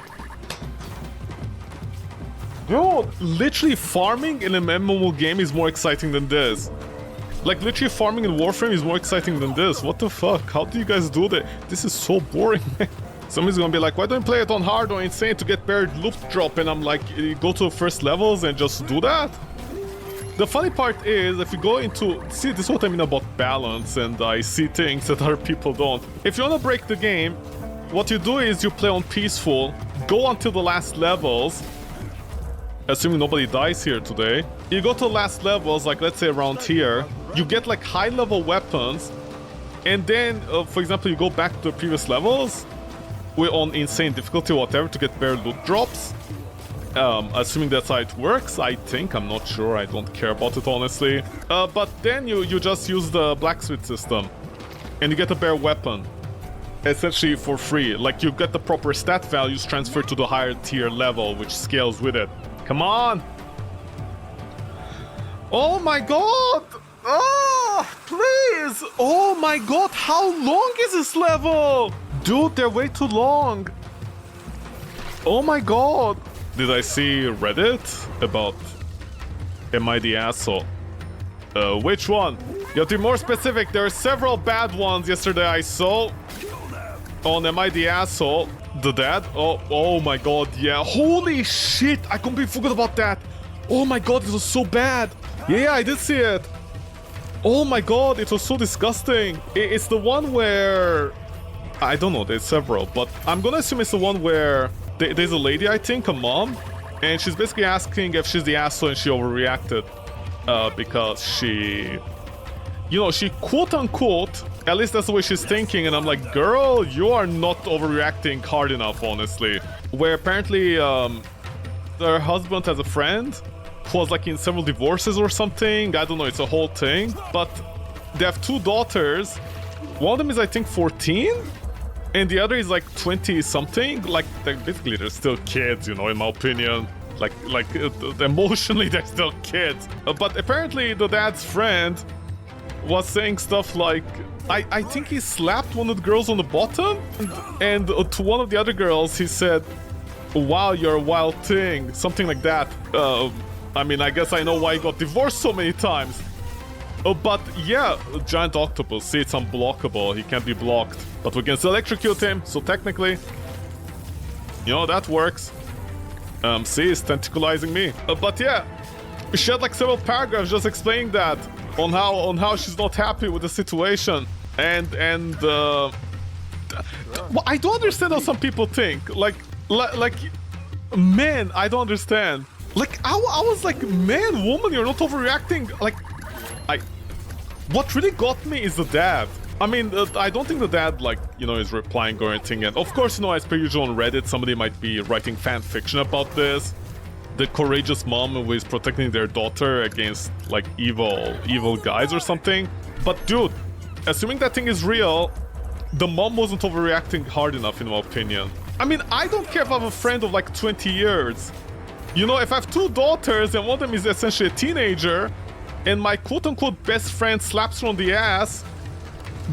Dude, literally farming in an MMO game is more exciting than this. Like literally farming in Warframe is more exciting than this. What the fuck? How do you guys do that? This is so boring, man. Somebody's gonna be like, why don't you play it on hard or insane to get buried loot drop? And I'm like, you go to the first levels and just do that? The funny part is, if you go into... See, this is what I mean about balance, and I see things that other people don't. If you want to break the game, what you do is you play on peaceful, go until the last levels, assuming nobody dies here today. You go to the last levels, like let's say around here, you get like high-level weapons, and then, for example, you go back to the previous levels, we're on insane difficulty or whatever to get better loot drops. Assuming that's how it works, I think. I'm not sure, I don't care about it honestly. But then you just use the blacksmith system and you get a better weapon. Essentially for free. Like you get the proper stat values transferred to the higher tier level, which scales with it. Come on! Oh my god! Oh, please! Oh my god, how long is this level? Dude, they're way too long. Oh my god. Did I see Reddit about am I the asshole? Which one? You have to be more specific. There are several bad ones yesterday I saw. On am I the asshole? The dad? Oh my god, yeah. Holy shit, I completely forgot about that. Oh my god, it was so bad. Yeah, I did see it. Oh my god, it was so disgusting. It's the one where... I don't know, there's several, but I'm gonna assume it's the one where there's a lady, I think, a mom, and she's basically asking if she's the asshole and she overreacted because she, you know, she quote-unquote, at least that's the way she's thinking, and I'm like, girl, you are not overreacting hard enough, honestly. Where apparently her husband has a friend who was like in several divorces or something, I don't know, it's a whole thing, but they have 2 daughters. One of them is, I think, 14? And the other is like 20-something. Like, basically, they're still kids, you know, in my opinion. Like emotionally, they're still kids. But apparently, the dad's friend was saying stuff like, I think he slapped one of the girls on the bottom. And to one of the other girls, he said, wow, you're a wild thing. Something like that. I mean, I guess I know why he got divorced so many times. But yeah, giant octopus. See, it's unblockable. He can't be blocked. But we can still electrocute him, so technically, you know, that works. See, he's tentacleizing me. But yeah, she had like several paragraphs just explaining that on how she's not happy with the situation. And well, I don't understand how some people think. Like man, I don't understand. Like I was like, man, woman, you're not overreacting. Like what really got me is the dad. I mean, I don't think the dad, like, you know, is replying or anything. And of course, you know, as per usual on Reddit, somebody might be writing fan fiction about this. The courageous mom who is protecting their daughter against, like, evil guys or something. But dude, assuming that thing is real, the mom wasn't overreacting hard enough, in my opinion. I mean, I don't care if I have a friend of like 20 years. You know, if I have 2 daughters and one of them is essentially a teenager, and my quote-unquote best friend slaps her on the ass,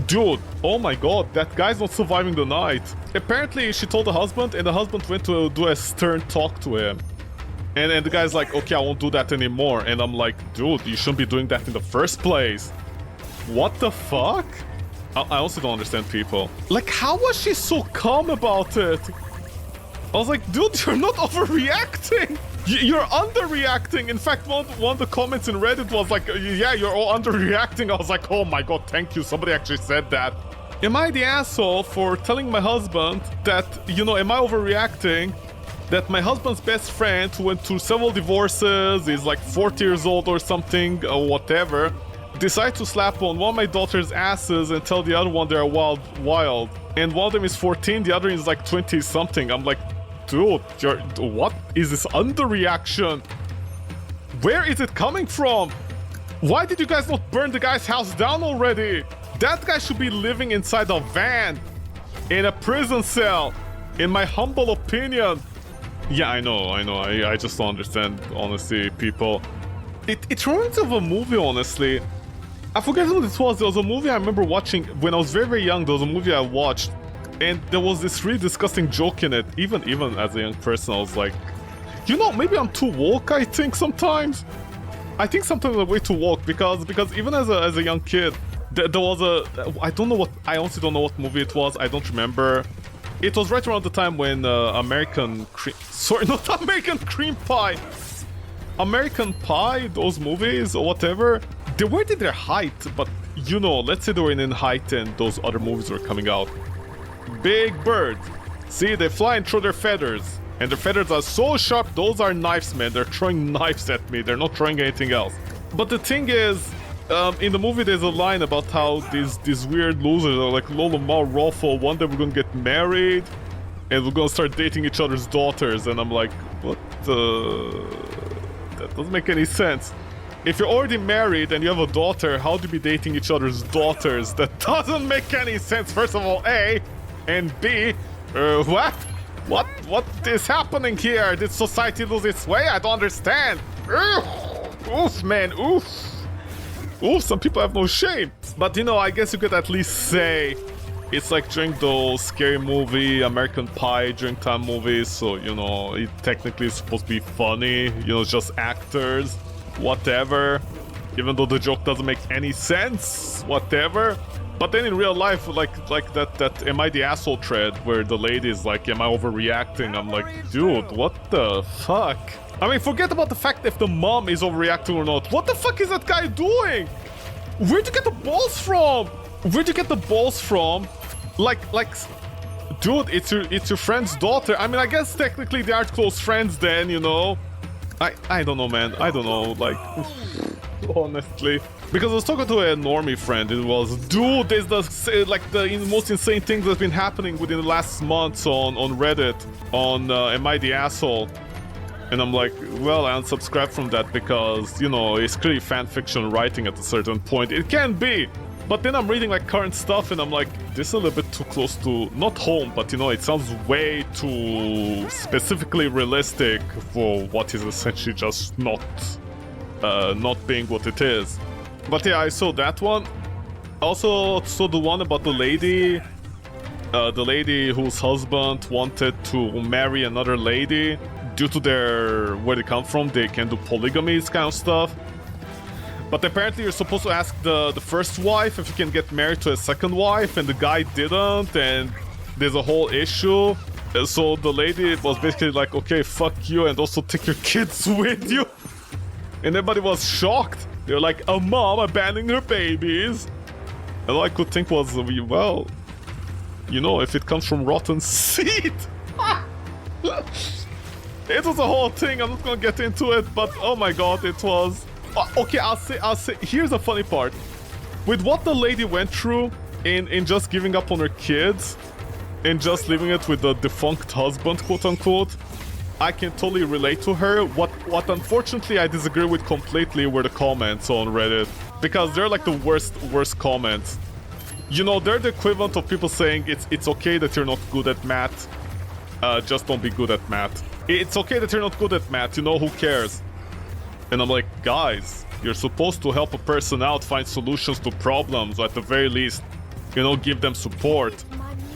dude, oh my god, that guy's not surviving the night. Apparently, she told the husband, and the husband went to do a stern talk to him. And the guy's like, okay, I won't do that anymore. And I'm like, dude, you shouldn't be doing that in the first place. What the fuck? I also don't understand people. Like, how was she so calm about it? I was like, dude, you're not overreacting. You're underreacting. In fact, one of the comments in Reddit was like, yeah, you're all underreacting. I was like, oh my god, thank you. Somebody actually said that. Am I the asshole for telling my husband that, you know, am I overreacting? That my husband's best friend, who went through several divorces, is like 40 years old or something, or whatever, decide to slap on one of my daughter's asses and tell the other one they're wild. And one of them is 14, the other is like 20 something. I'm like, dude, what is this underreaction? Where is it coming from? Why did you guys not burn the guy's house down already? That guy should be living inside a van, in a prison cell, in my humble opinion. Yeah, I know, I just don't understand, honestly, people. It reminds me of a movie, honestly. I forget what it was. There was a movie I remember watching when I was very, very young. There was a movie I watched, and there was this really disgusting joke in it. Even as a young person, I was like, you know, maybe I'm too woke, I think, sometimes. I think sometimes I'm way too woke, because even as a young kid, there was I honestly don't know what movie it was. I don't remember. It was right around the time when American Cream Pie, those movies or whatever, they weren't in their height, but you know, let's say they were in height and those other movies were coming out. Big Bird. See, they fly and throw their feathers, and their feathers are so sharp, those are knives, man. They're throwing knives at me, they're not throwing anything else. But the thing is, in the movie there's a line about how these weird losers are like, Lola Ma Ruffle, one day we're gonna get married and we're gonna start dating each other's daughters. And I'm like, what the... That doesn't make any sense. If you're already married and you have a daughter, how do you be dating each other's daughters? That doesn't make any sense, first of all, A. And B, what? What is happening here? Did society lose its way? I don't understand. Oof, man, oof. Ooh, some people have no shame. But you know, I guess you could at least say it's like during those scary movie, American Pie, during time movies. So, you know, it technically is supposed to be funny. You know, it's just actors, whatever. Even though the joke doesn't make any sense, whatever. But then in real life, like that am I the asshole thread where the lady is like, am I overreacting? I'm like, dude, what the fuck? I mean, forget about the fact if the mom is overreacting or not. What the fuck is that guy doing? Where'd you get the balls from? Where'd you get the balls from? Like, dude, it's your friend's daughter. I mean, I guess technically they aren't close friends then, you know. I don't know, man. I don't know, like, honestly. Because I was talking to a normie friend, it was, dude, there's the most insane thing that's been happening within the last months on Reddit, on Am I the Asshole? And I'm like, well, I unsubscribed from that because, you know, it's clearly fanfiction writing at a certain point. It can be. But then I'm reading like current stuff and I'm like, this is a little bit too close to, not home, but you know, it sounds way too specifically realistic for what is essentially just not being what it is. But yeah, I saw that one. Also saw the one about the lady whose husband wanted to marry another lady. Due to where they come from, they can do polygamy, kind of stuff. But apparently you're supposed to ask the first wife if you can get married to a second wife, and the guy didn't, and there's a whole issue. So the lady was basically like, okay, fuck you, and also take your kids with you. And everybody was shocked. They're like, a mom abandoning her babies. And all I could think was, well, you know, if it comes from rotten seed. It was a whole thing, I'm not gonna get into it, but oh my god, it was... Okay, I'll say, here's the funny part. With what the lady went through in just giving up on her kids, and just leaving it with the defunct husband, quote-unquote, I can totally relate to her. What unfortunately I disagree with completely were the comments on Reddit, because they're like the worst comments. You know, they're the equivalent of people saying it's okay that you're not good at math, just don't be good at math. It's okay that you're not good at math, you know, who cares? And I'm like, guys, you're supposed to help a person out, find solutions to problems, or at the very least, you know, give them support.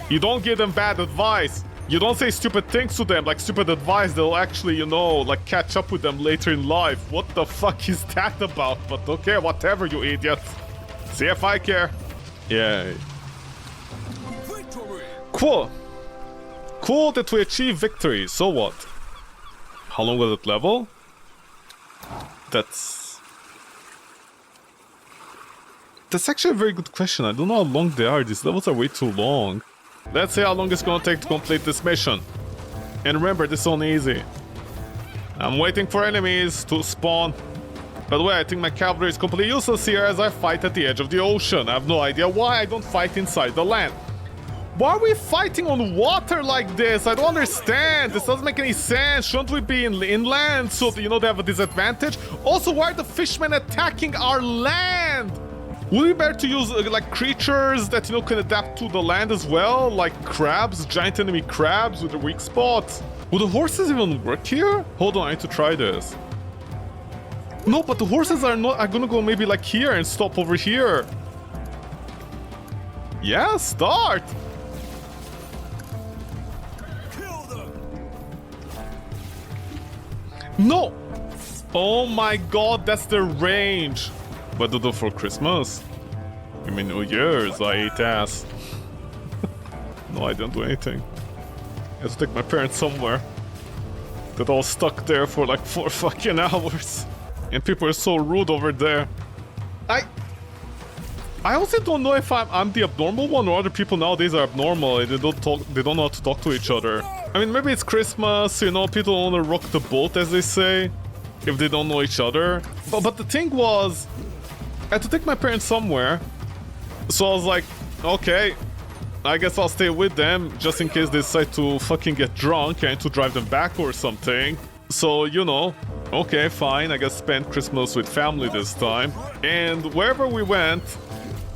You don't give them bad advice. You don't say stupid things to them, like stupid advice they'll actually, you know, like catch up with them later in life. What the fuck is that about? But okay, whatever, you idiot. See if I care. Yay. Cool. Cool that we achieve victory, so what? How long was it level? That's actually a very good question. I don't know how long they are. These levels are way too long. Let's see how long it's gonna take to complete this mission. And remember, this is only easy. I'm waiting for enemies to spawn. By the way, I think my cavalry is completely useless here as I fight at the edge of the ocean. I have no idea why I don't fight inside the land. Why are we fighting on water like this? I don't understand. This doesn't make any sense. Shouldn't we be in inland so that, you know, they have a disadvantage? Also, why are the fishmen attacking our land? Would it be better to use like creatures that, you know, can adapt to the land as well? Like crabs, giant enemy crabs with their weak spots. Would the horses even work here? Hold on, I need to try this. No, but the horses are gonna go maybe like here and stop over here. Yeah, start! Kill them. No! Oh my god, that's the range. What do I do for Christmas? You mean New Year's? I ate ass. No, I didn't do anything. I had to take my parents somewhere. They're all stuck there for like 4 fucking hours. And people are so rude over there. I also don't know if I'm the abnormal one or other people nowadays are abnormal and they don't know how to talk to each other. I mean, maybe it's Christmas, you know, people don't want to rock the boat, as they say, if they don't know each other. But the thing was, I had to take my parents somewhere. So I was like, okay, I guess I'll stay with them just in case they decide to fucking get drunk and to drive them back or something. So, you know, okay, fine, I guess spend Christmas with family this time. And wherever we went,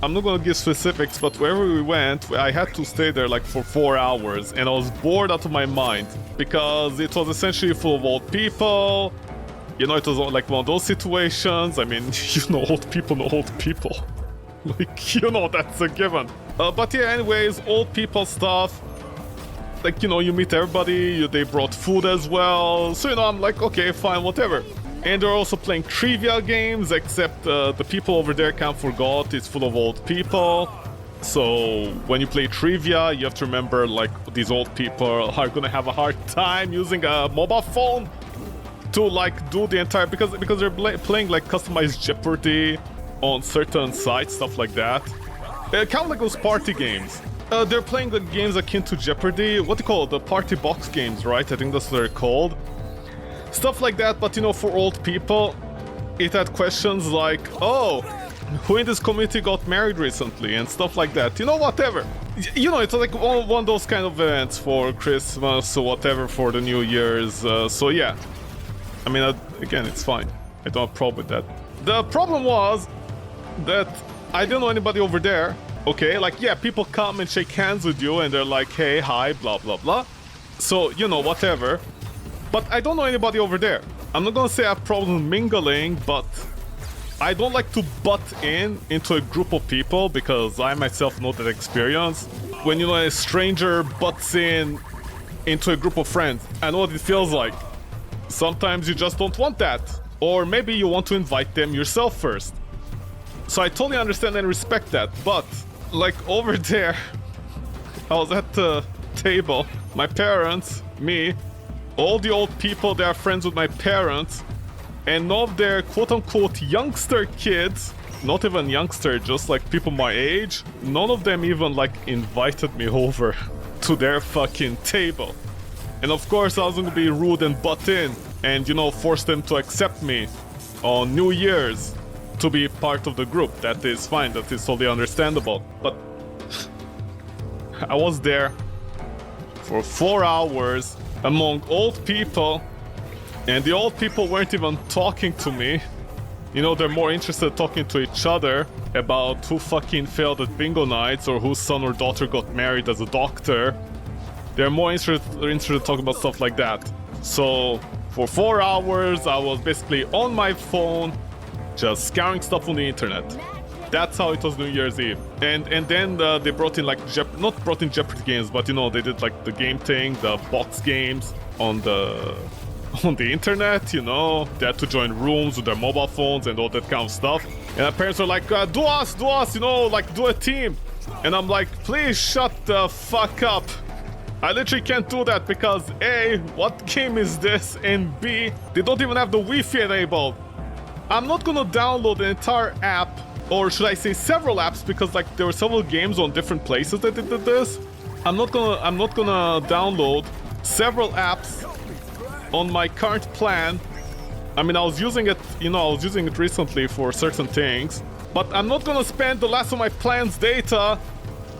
I'm not gonna give specifics, but wherever we went, I had to stay there like for 4 hours, and I was bored out of my mind because it was essentially full of old people. You know, it was like one of those situations. I mean, you know, old people know old people. Like, you know, that's a given. But yeah, anyways, old people stuff. Like, you know, you meet everybody, they brought food as well. So, you know, I'm like, okay, fine, whatever. And they're also playing trivia games, except the people over there kind of forgot it's full of old people. So when you play trivia, you have to remember, like, these old people are gonna have a hard time using a mobile phone to, like, do the entire... Because they're playing, like, customized Jeopardy on certain sites, stuff like that. Kind of like those party games. They're playing the games akin to Jeopardy. What do you call it? The party box games, right? I think that's what they're called. Stuff like that, but you know, for old people, it had questions like, oh, who in this community got married recently? And stuff like that. You know, whatever. You know, it's like one of those kind of events for Christmas or whatever for the New Year's. So yeah. I mean, again, it's fine. I don't have a problem with that. The problem was that I didn't know anybody over there. Okay, like, yeah, people come and shake hands with you and they're like, hey, hi, blah, blah, blah. So, you know, whatever. But I don't know anybody over there. I'm not gonna say I have problems mingling, but I don't like to butt into a group of people because I myself know that experience. When, you know, a stranger butts into a group of friends, I know what it feels like. Sometimes you just don't want that. Or maybe you want to invite them yourself first. So I totally understand and respect that, but like over there, I was at the table, my parents, me, all the old people, they are friends with my parents, and none of their quote-unquote youngster kids, not even youngster, just like people my age, none of them even like invited me over to their fucking table. And of course I was gonna be rude and butt in and, you know, force them to accept me on New Year's to be part of the group. That is fine, that is totally understandable. But I was there for 4 hours among old people, and the old people weren't even talking to me. You know, they're more interested in talking to each other about who fucking failed at bingo nights or whose son or daughter got married as a doctor. They're more interested in talking about stuff like that. So for 4 hours, I was basically on my phone, just scouring stuff on the internet. That's how it was New Year's Eve. And then they brought in like not brought in Jeopardy games, but you know, they did like the game thing, the box games on the internet, you know. They had to join rooms with their mobile phones and all that kind of stuff. And my parents were like, do us, you know, like do a team. And I'm like, please shut the fuck up. I literally can't do that because A, what game is this? And B, they don't even have the Wi-Fi enabled. I'm not gonna download an entire app, or should I say several apps, because like there were several games on different places that did this. I'm not gonna download several apps on my current plan. I mean, I was using it, you know, I was using it recently for certain things, but I'm not gonna spend the last of my plan's data,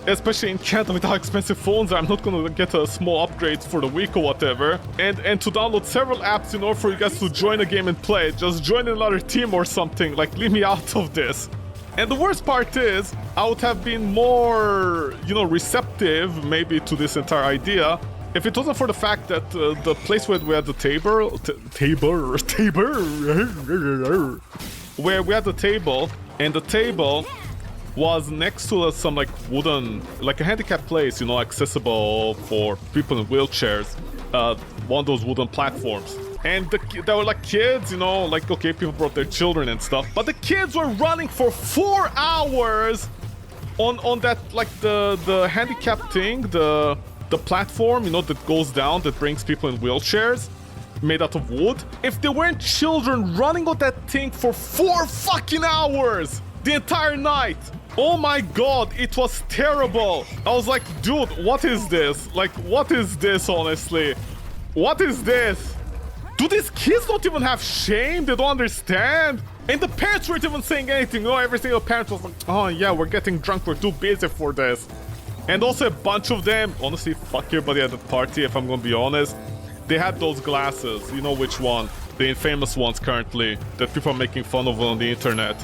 especially in Canada with how expensive phones are. I'm not gonna get a small upgrade for the week or whatever, and to download several apps in order for you guys to join a game and play. Just join another team or something, like leave me out of this. And the worst part is, I would have been more, you know, receptive maybe to this entire idea if it wasn't for the fact that the place where we had the where we had the table, and the table was next to some like wooden, like a handicap place, you know, accessible for people in wheelchairs, one of those wooden platforms. And there were like kids, you know, like, okay, people brought their children and stuff, but the kids were running for 4 hours on that, like the handicap thing, the platform, you know, that goes down, that brings people in wheelchairs, made out of wood. If there weren't children running on that thing for 4 fucking hours the entire night, oh my god, it was terrible. I was like, dude, what is this? Like, what is this, honestly? What is this? Do these kids not even have shame? They don't understand? And the parents weren't even saying anything. No, every single parent was like, oh yeah, we're getting drunk, we're too busy for this. And also a bunch of them, honestly, fuck everybody at the party, if I'm gonna be honest. They had those glasses, you know which one? The infamous ones currently, that people are making fun of on the internet.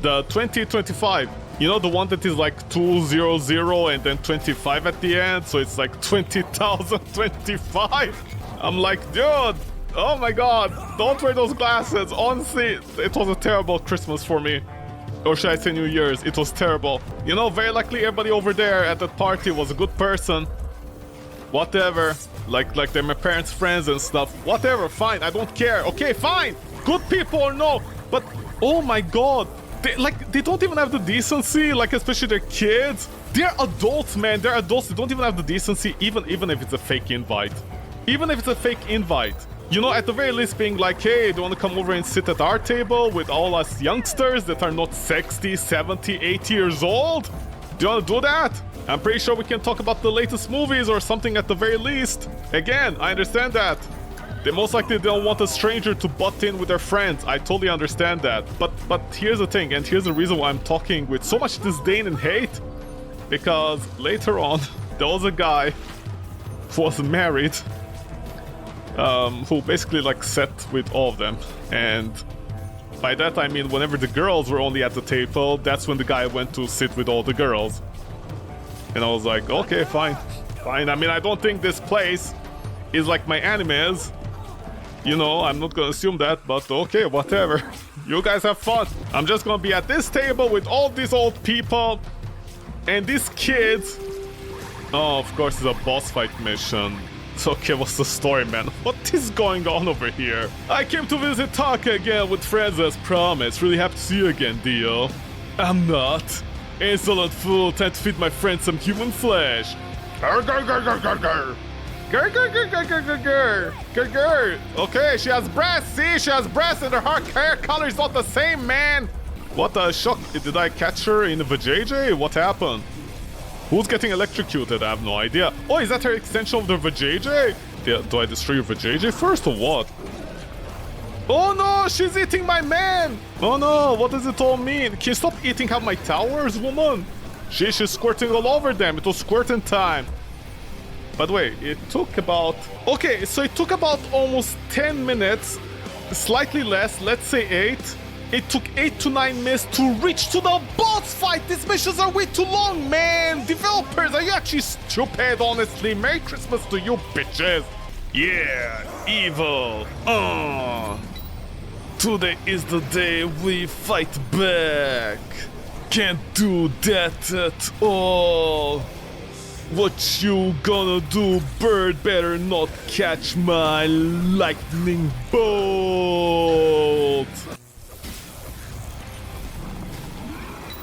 The 2025, you know, the one that is like 200 and then 25 at the end, so it's like 20,025. I'm like, dude, oh my god, don't wear those glasses. Honestly, it was a terrible Christmas for me. Or should I say New Year's? It was terrible. You know, very likely everybody over there at that party was a good person. Whatever. Like they're my parents' friends and stuff. Whatever, fine, I don't care. Okay, fine. Good people or no. But, oh my god. They don't even have the decency, like especially their kids. They're adults, man. They're adults. They don't even have the decency, even if it's a fake invite. Even if it's a fake invite. You know, at the very least being like, hey, do you want to come over and sit at our table with all us youngsters that are not 60, 70, 80 years old? Do you want to do that? I'm pretty sure we can talk about the latest movies or something at the very least. Again, I understand that. They most likely don't want a stranger to butt in with their friends. I totally understand that. But here's the thing, and here's the reason why I'm talking with so much disdain and hate. Because later on, there was a guy who was married, who basically like sat with all of them. And by that I mean whenever the girls were only at the table, that's when the guy went to sit with all the girls. And I was like, okay, fine. Fine. I mean, I don't think this place is like my animes. You know, I'm not gonna assume that, but okay, whatever. You guys have fun. I'm just gonna be at this table with all these old people and these kids. Oh, of course, it's a boss fight mission. So, okay, what's the story, man? What is going on over here? I came to visit Taka again with friends as promised. Really happy to see you again, Dio. I'm not. Insolent fool, time to feed my friend some human flesh. Grr, grr, grr, grr, grr, grr. Grr, grr, grr, grr, grr, grr, grr. Grr, grr. Okay, she has breasts. See, she has breasts and her hair color is not the same, man. What the shock? Did I catch her in a vajayjay? What happened? Who's getting electrocuted? I have no idea. Oh, is that her extension of the vajayjay? Do I destroy your vajayjay first or what? Oh no, she's eating my man! Oh no, what does it all mean? Can you stop eating half my towers, woman? She's squirting all over them. It was squirting time. By the way, it took about... Okay, so it took about almost 10 minutes, slightly less, let's say 8. It took 8 to 9 minutes to reach to the boss fight. These missions are way too long, man. Developers, are you actually stupid, honestly? Merry Christmas to you, bitches. Yeah, evil. Today is the day we fight back. Can't do that at all. What you gonna do, bird? Better not catch my lightning bolt.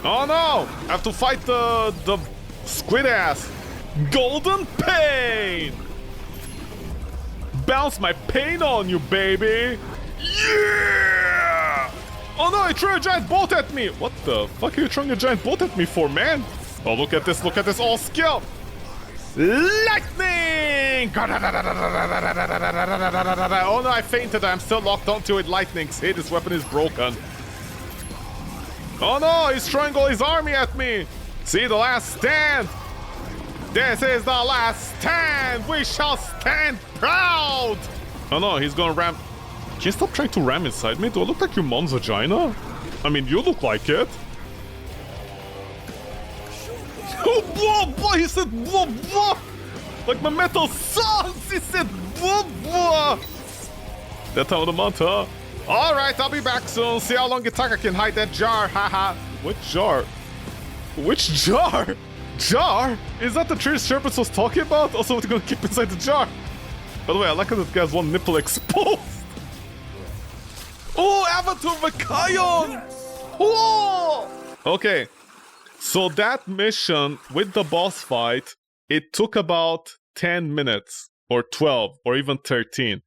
Oh no! I have to fight the squid ass. Golden pain! Bounce my pain on you, baby! Yeah! Oh no, he threw a giant bolt at me! What the fuck are you throwing a giant bolt at me for, man? Oh, look at this, all skill! Lightning! Oh no, I fainted, I'm still locked onto it. Lightning, see, this weapon is broken. Oh no, he's throwing all his army at me! See, the last stand! This is the last stand! We shall stand proud! Oh no, he's gonna ram... Can you stop trying to ram inside me? Do I look like your mom's vagina? I mean, you look like it. Oh, blah, blah! He said blah, blah! Like my metal sons! He said blah, blah! That time of the month, huh? Alright, I'll be back soon. See how long Gitaka can hide that jar, haha. Which jar? Which jar? Jar? Is that the tree Sherpas was talking about? Also, what are you gonna keep inside the jar? By the way, I like how this guy has one nipple exposed. Oh, Avatar Vakayon! Whoa! Okay, so that mission with the boss fight, it took about 10 minutes, or 12, or even 13.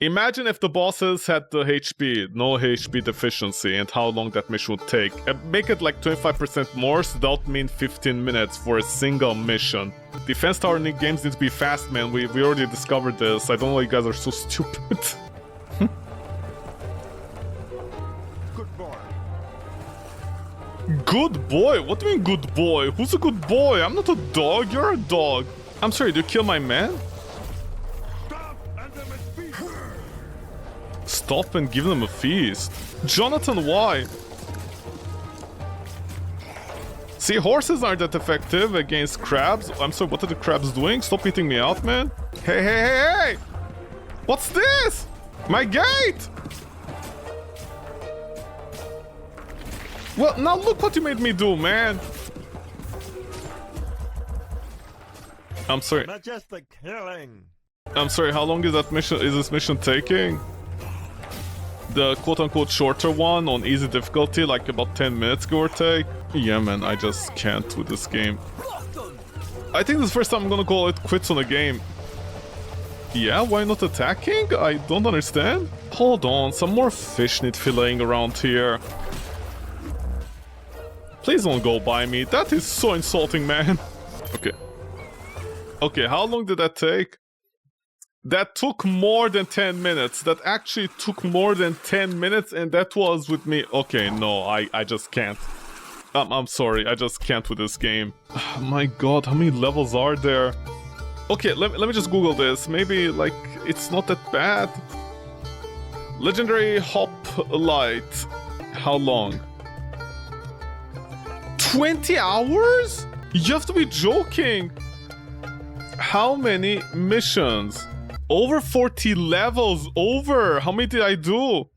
Imagine if the bosses had the HP, no HP deficiency, and how long that mission would take. Make it like 25% more, so that would mean 15 minutes for a single mission. Defense tower games need to be fast, man. We already discovered this. I don't know why you guys are so stupid. Good boy. Good boy? What do you mean good boy? Who's a good boy? I'm not a dog, you're a dog. I'm sorry, did you kill my man? Stop and give them a feast. Jonathan, why? See, horses aren't that effective against crabs. I'm sorry, what are the crabs doing? Stop eating me out, man. Hey, hey, hey, hey! What's this? My gate! Well, now look what you made me do, man. I'm sorry. Not just the killing. I'm sorry, how long is this mission taking? The quote-unquote shorter one on easy difficulty, like about 10 minutes, give or take. Yeah, man, I just can't with this game. I think this is the first time I'm gonna call it quits on a game. Yeah, why not attacking? I don't understand. Hold on, some more fish need filleting around here. Please don't go by me. That is so insulting, man. Okay. Okay, how long did that take? That took more than 10 minutes. That actually took more than 10 minutes, and that was with me. Okay, no, I just can't. I'm sorry, I just can't with this game. My god, how many levels are there? Okay, let me just Google this. Maybe, like, it's not that bad. Legendary Hoplite. How long? 20 hours? You have to be joking. How many missions? Over 40 levels, over! How many did I do?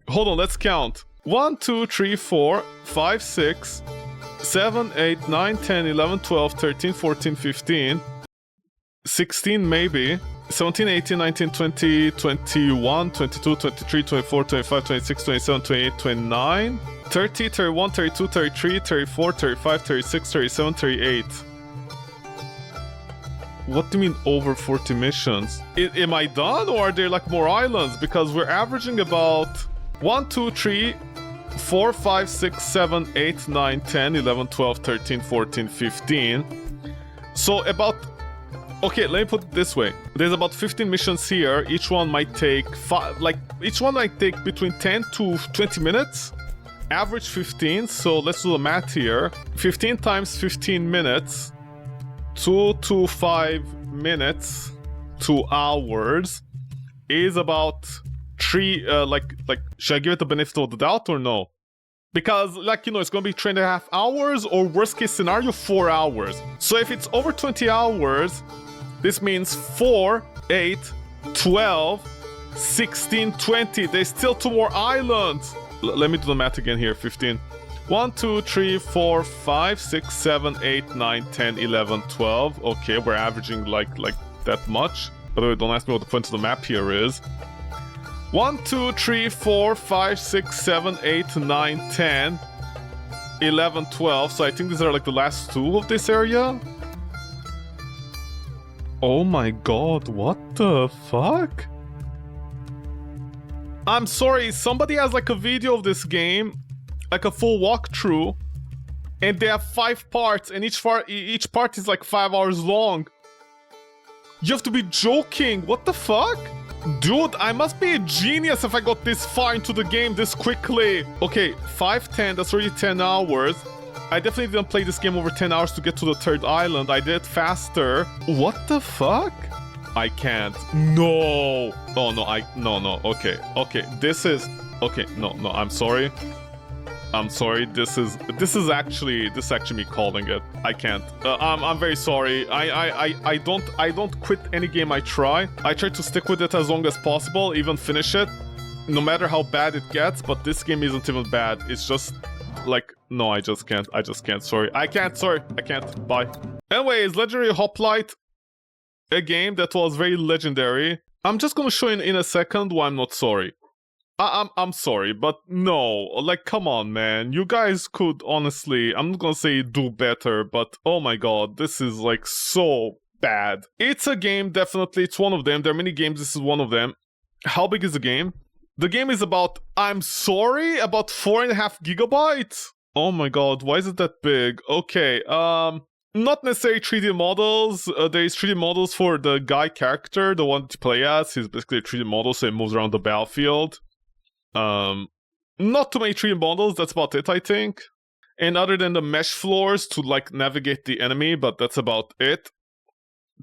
Hold on, let's count. 1, 2, 3, 4, 5, 6, 7, 8, 9, 10, 11, 12, 13, 14, 15, 16 maybe, 17, 18, 19, 20, 21, 22, 23, 24, 25, 26, 27, 28, 29, 30, 31, 32, 33, 34, 35, 36, 37, 38. What do you mean over 40 missions? Am I done, or are there like more islands? Because we're averaging about 1, 2, 3, 4, 5, 6, 7, 8, 9, 10, 11, 12, 13, 14, 15. So about... Okay, let me put it this way. There's about 15 missions here. Each one might take each one might take between 10 to 20 minutes. Average 15, so let's do the math here. 15 times 15 minutes. 2 to 5 minutes, 2 hours, is about 3, should I give it the benefit of the doubt or no? Because, like, you know, it's gonna be 3.5 hours, or worst case scenario, 4 hours. So if it's over 20 hours, this means 4, 8, 12, 16, 20. There's still 2 more islands. Let me do the math again here, 15. 1, 2, 3, 4, 5, 6, 7, 8, 9, 10, 11, 12. Okay, we're averaging like that much. By the way, don't ask me what the point of the map here is. 1, 2, 3, 4, 5, 6, 7, 8, 9, 10, 11, 12. So I think these are like the last 2 of this area. Oh my god, what the fuck? I'm sorry, somebody has like a video of this game, like a full walkthrough, and they have 5 parts, and each part is like 5 hours long. You have to be joking, what the fuck? Dude, I must be a genius if I got this far into the game this quickly. Okay, 5:10, that's already 10 hours. I definitely didn't play this game over 10 hours to get to the 3rd island. I did it faster. What the fuck? I can't. No. Oh, no, no. Okay. This is... Okay, no, I'm sorry. I'm sorry. This is actually me calling it. I can't. I'm very sorry. I don't quit any game I try. I try to stick with it as long as possible, even finish it, no matter how bad it gets. But this game isn't even bad. It's just like, no, I just can't. Sorry. I can't. Bye. Anyways, Legendary Hoplite, a game that was very legendary. I'm just gonna show you in a second why I'm not sorry. I'm sorry, but no, like, come on, man. You guys could honestly, I'm not gonna say do better, but oh my god, this is like so bad. It's a game, definitely, it's one of them. There are many games, this is one of them. How big is the game? The game is about, I'm sorry, about 4.5 gigabytes? Oh my god, why is it that big? Okay, not necessarily 3D models. There is 3D models for the guy character, the one that you play as. He's basically a 3D model, so he moves around the battlefield. Not too many 3D models, that's about it, I think. And other than the mesh floors to, like, navigate the enemy, but that's about it.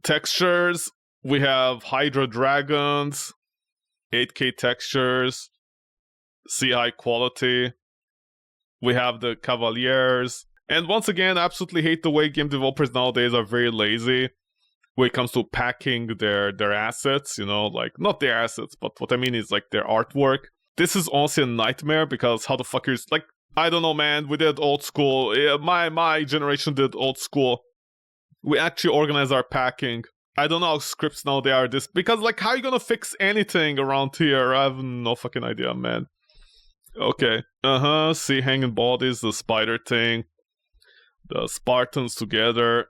Textures, we have Hydra Dragons, 8K textures, see high quality. We have the Cavaliers. And once again, I absolutely hate the way game developers nowadays are very lazy when it comes to packing their assets, you know, like, not their assets, but what I mean is, like, their artwork. This is honestly a nightmare, because how the fuck is, like, I don't know, man, we did old school, my generation did old school. We actually organized our packing. I don't know how scripts now they are this, because, like, how are you gonna fix anything around here? I have no fucking idea, man. Okay, see, hanging bodies, the spider thing, the Spartans together,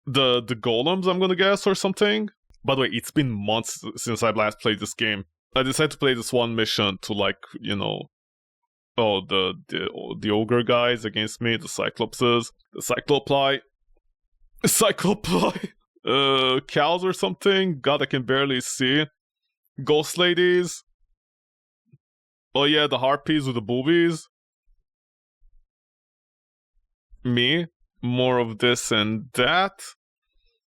the golems, I'm gonna guess, or something. By the way, it's been months since I last played this game. I decided to play this one mission to, like, you know, oh, the ogre guys against me, the cyclopses, the cyclopli, cows or something. God, I can barely see. Ghost ladies. Oh yeah, the harpies with the boobies. Me, more of this and that.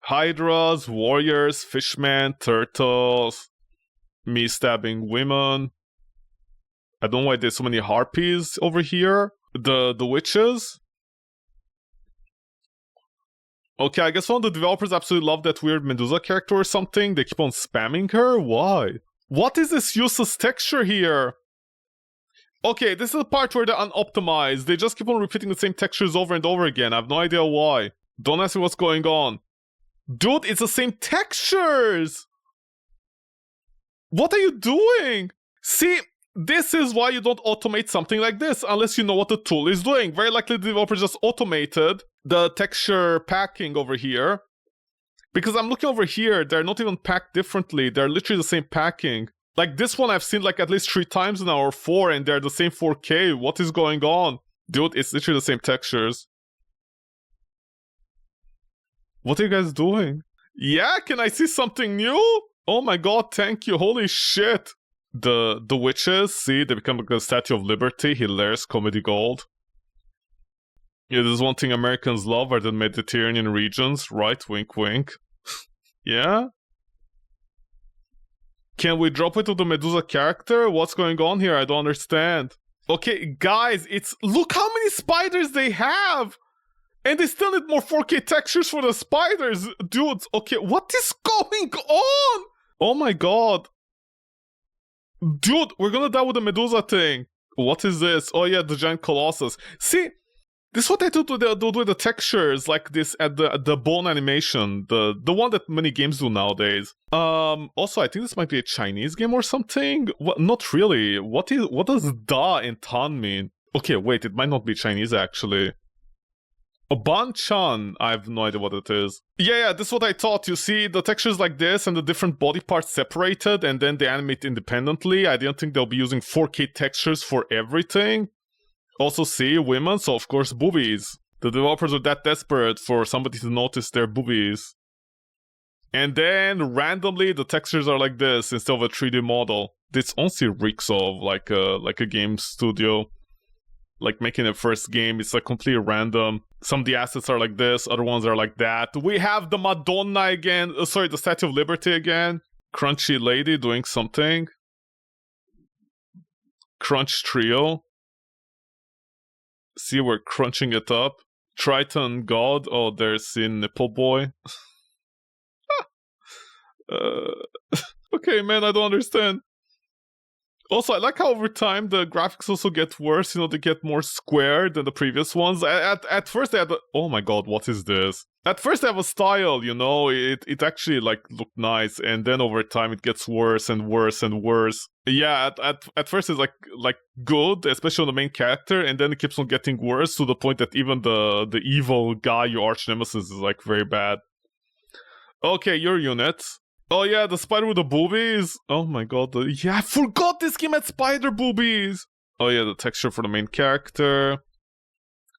Hydras, warriors, fishmen, turtles. Me stabbing women. I don't know why there's so many harpies over here. The witches. Okay, I guess one of the developers absolutely love that weird Medusa character or something. They keep on spamming her? Why? What is this useless texture here? Okay, this is the part where they're unoptimized. They just keep on repeating the same textures over and over again. I have no idea why. Don't ask me what's going on. Dude, it's the same textures! What are you doing? See, this is why you don't automate something like this unless you know what the tool is doing. Very likely the developer just automated the texture packing over here. Because I'm looking over here, they're not even packed differently. They're literally the same packing. Like, this one I've seen like at least 3 times now, or 4, and they're the same 4K. What is going on? Dude, it's literally the same textures. What are you guys doing? Yeah, can I see something new? Oh my god, thank you, holy shit. The witches, see, they become like a Statue of Liberty, hilarious comedy gold. Yeah, there's one thing Americans love are the Mediterranean regions, right? Wink wink. Yeah? Can we drop it to the Medusa character? What's going on here? I don't understand. Okay, guys, it's... Look how many spiders they have! And they still need more 4K textures for the spiders! Dudes, okay, what is going on? Oh my god. Dude, we're gonna die with the Medusa thing. What is this? Oh yeah, the giant colossus. See, this is what they do with the textures, like this at the bone animation, the one that many games do nowadays. Also, I think this might be a Chinese game or something. What? Not really. What does da and tan mean? Okay, wait, it might not be Chinese actually. A Banchan, I have no idea what it is. Yeah, this is what I thought. You see the textures like this and the different body parts separated and then they animate independently. I didn't think they'll be using 4K textures for everything. Also see, women, so of course boobies. The developers are that desperate for somebody to notice their boobies. And then randomly the textures are like this instead of a 3D model. This honestly reeks of like a game studio. Like making a first game, it's like completely random. Some of the assets are like this, other ones are like that. We have the Madonna again, sorry, the Statue of Liberty again. Crunchy Lady doing something. Crunch Trio. See, we're crunching it up. Triton God, oh, there's in Nipple Boy. Okay, man, I don't understand. Also, I like how over time the graphics also get worse, you know, they get more square than the previous ones. At first they had oh my god, what is this? At first they have a style, you know, it actually like looked nice, and then over time it gets worse and worse and worse. Yeah, at first it's like good, especially on the main character, and then it keeps on getting worse to the point that even the evil guy, your arch nemesis, is like very bad. Okay, your unit. Oh yeah, the spider with the boobies. Oh my god, yeah, I forgot this game had spider boobies. Oh yeah, the texture for the main character,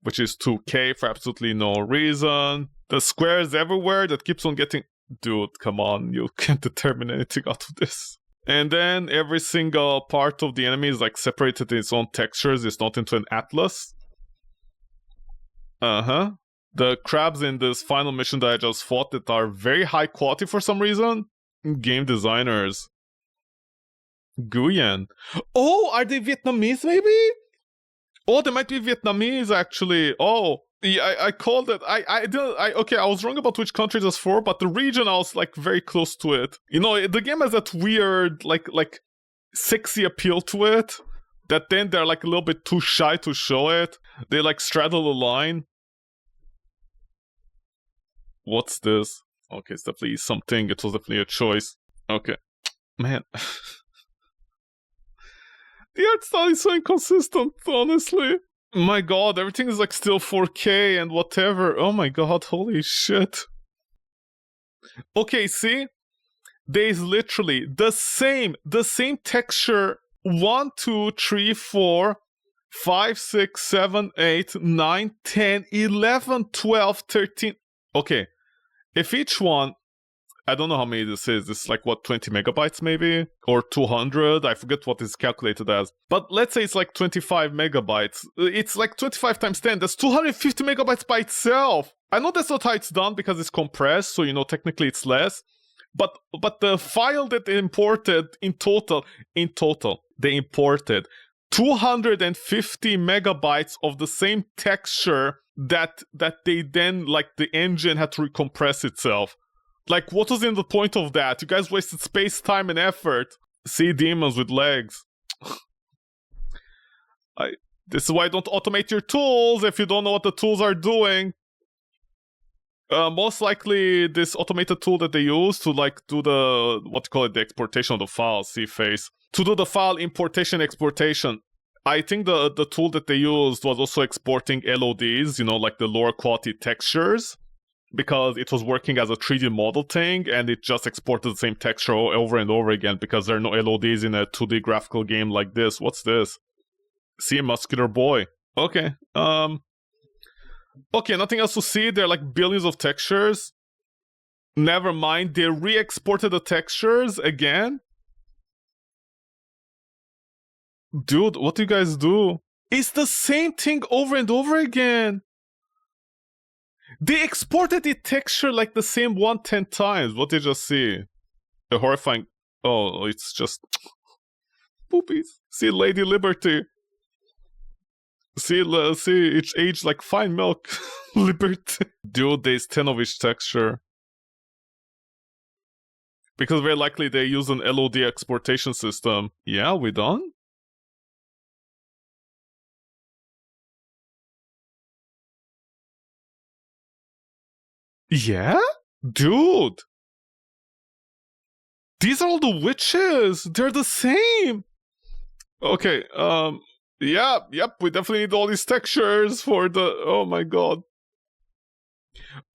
which is 2K for absolutely no reason. The squares everywhere that keeps on getting... Dude, come on, you can't determine anything out of this. And then every single part of the enemy is like separated in its own textures, it's not into an atlas. The crabs in this final mission that I just fought that are very high quality for some reason. Game designers. Nguyen. Oh, are they Vietnamese maybe? Oh, they might be Vietnamese actually. Oh, yeah, I called it. Okay, I was wrong about which country it was for, but the region I was like very close to it. You know, the game has that weird like sexy appeal to it that then they're like a little bit too shy to show it. They like straddle the line. What's this? Okay, it's definitely something. It was definitely a choice. Okay. Man. The art style is so inconsistent, honestly. My god, everything is like still 4K and whatever. Oh my god, holy shit. Okay, see? There's literally the same texture 1, 2, 3, 4, 5, 6, 7, 8, 9, 10, 11, 12, 13. Okay. If each one, I don't know how many this is. This is like, what, 20 megabytes maybe? Or 200? I forget what it's calculated as. But let's say it's like 25 megabytes. It's like 25 times 10. That's 250 megabytes by itself. I know that's not how it's done because it's compressed, so, you know, technically it's less. But the file that they imported in total, they imported 250 megabytes of the same texture that they then, like, the engine had to recompress itself. Like, what was in the point of that? You guys wasted space, time, and effort. See demons with legs. This is why I don't automate your tools if you don't know what the tools are doing. Most likely, this automated tool that they use to, like, do the, what you call it, the exportation of the file, see face. To do the file importation, exportation. I think the tool that they used was also exporting LODs, you know, like the lower quality textures, because it was working as a 3D model thing, and it just exported the same texture over and over again, because there are no LODs in a 2D graphical game like this. What's this? See, a muscular boy. Okay, okay, nothing else to see. There are like billions of textures. Never mind, they re-exported the textures again? Dude, what do you guys do? It's the same thing over and over again. They exported the texture like the same 10 times. What did you just see? A horrifying... Oh, it's just... Boobies. See, Lady Liberty. See, it's aged like fine milk. Liberty. Dude, there's 10 of each texture. Because very likely they use an LOD exportation system. Yeah, we done? Yeah? Dude! These are all the witches! They're the same! Okay, yep, we definitely need all these textures for the... Oh my god.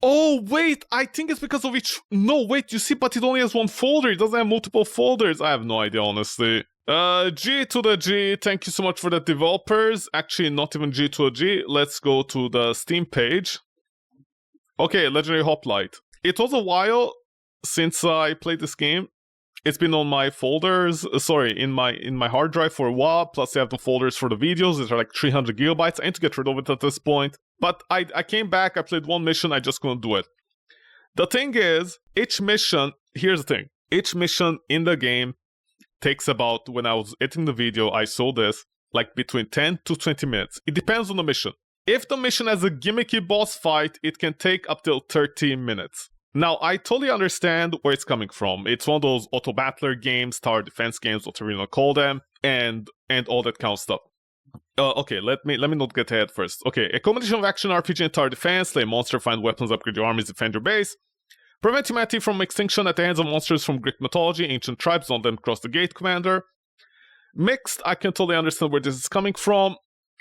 Oh, wait, I think it's because of each... No, wait, you see, but it only has one folder. It doesn't have multiple folders. I have no idea, honestly. G to the G. Thank you so much for the developers. Actually, not even G to a G. Let's go to the Steam page. Okay, Legendary Hoplite. It was a while since I played this game. It's been on my folders, in my hard drive for a while, plus I have the folders for the videos, that are like 300 gigabytes. I need to get rid of it at this point. But I came back, I played one mission, I just couldn't do it. The thing is, each mission, here's the thing. Each mission in the game takes about, when I was editing the video, I saw this, like between 10 to 20 minutes. It depends on the mission. If the mission has a gimmicky boss fight, it can take up till 30 minutes. Now, I totally understand where it's coming from. It's one of those auto-battler games, tower defense games, whatever you want to call them, and all that kind of stuff. Okay, let me not get ahead first. Okay, a combination of action, RPG, and tower defense. Slay monster, find weapons, upgrade your armies, defend your base. Prevent humanity from extinction at the hands of monsters from Greek mythology, ancient tribes, don't let them cross the gate, commander. Mixed, I can totally understand where this is coming from.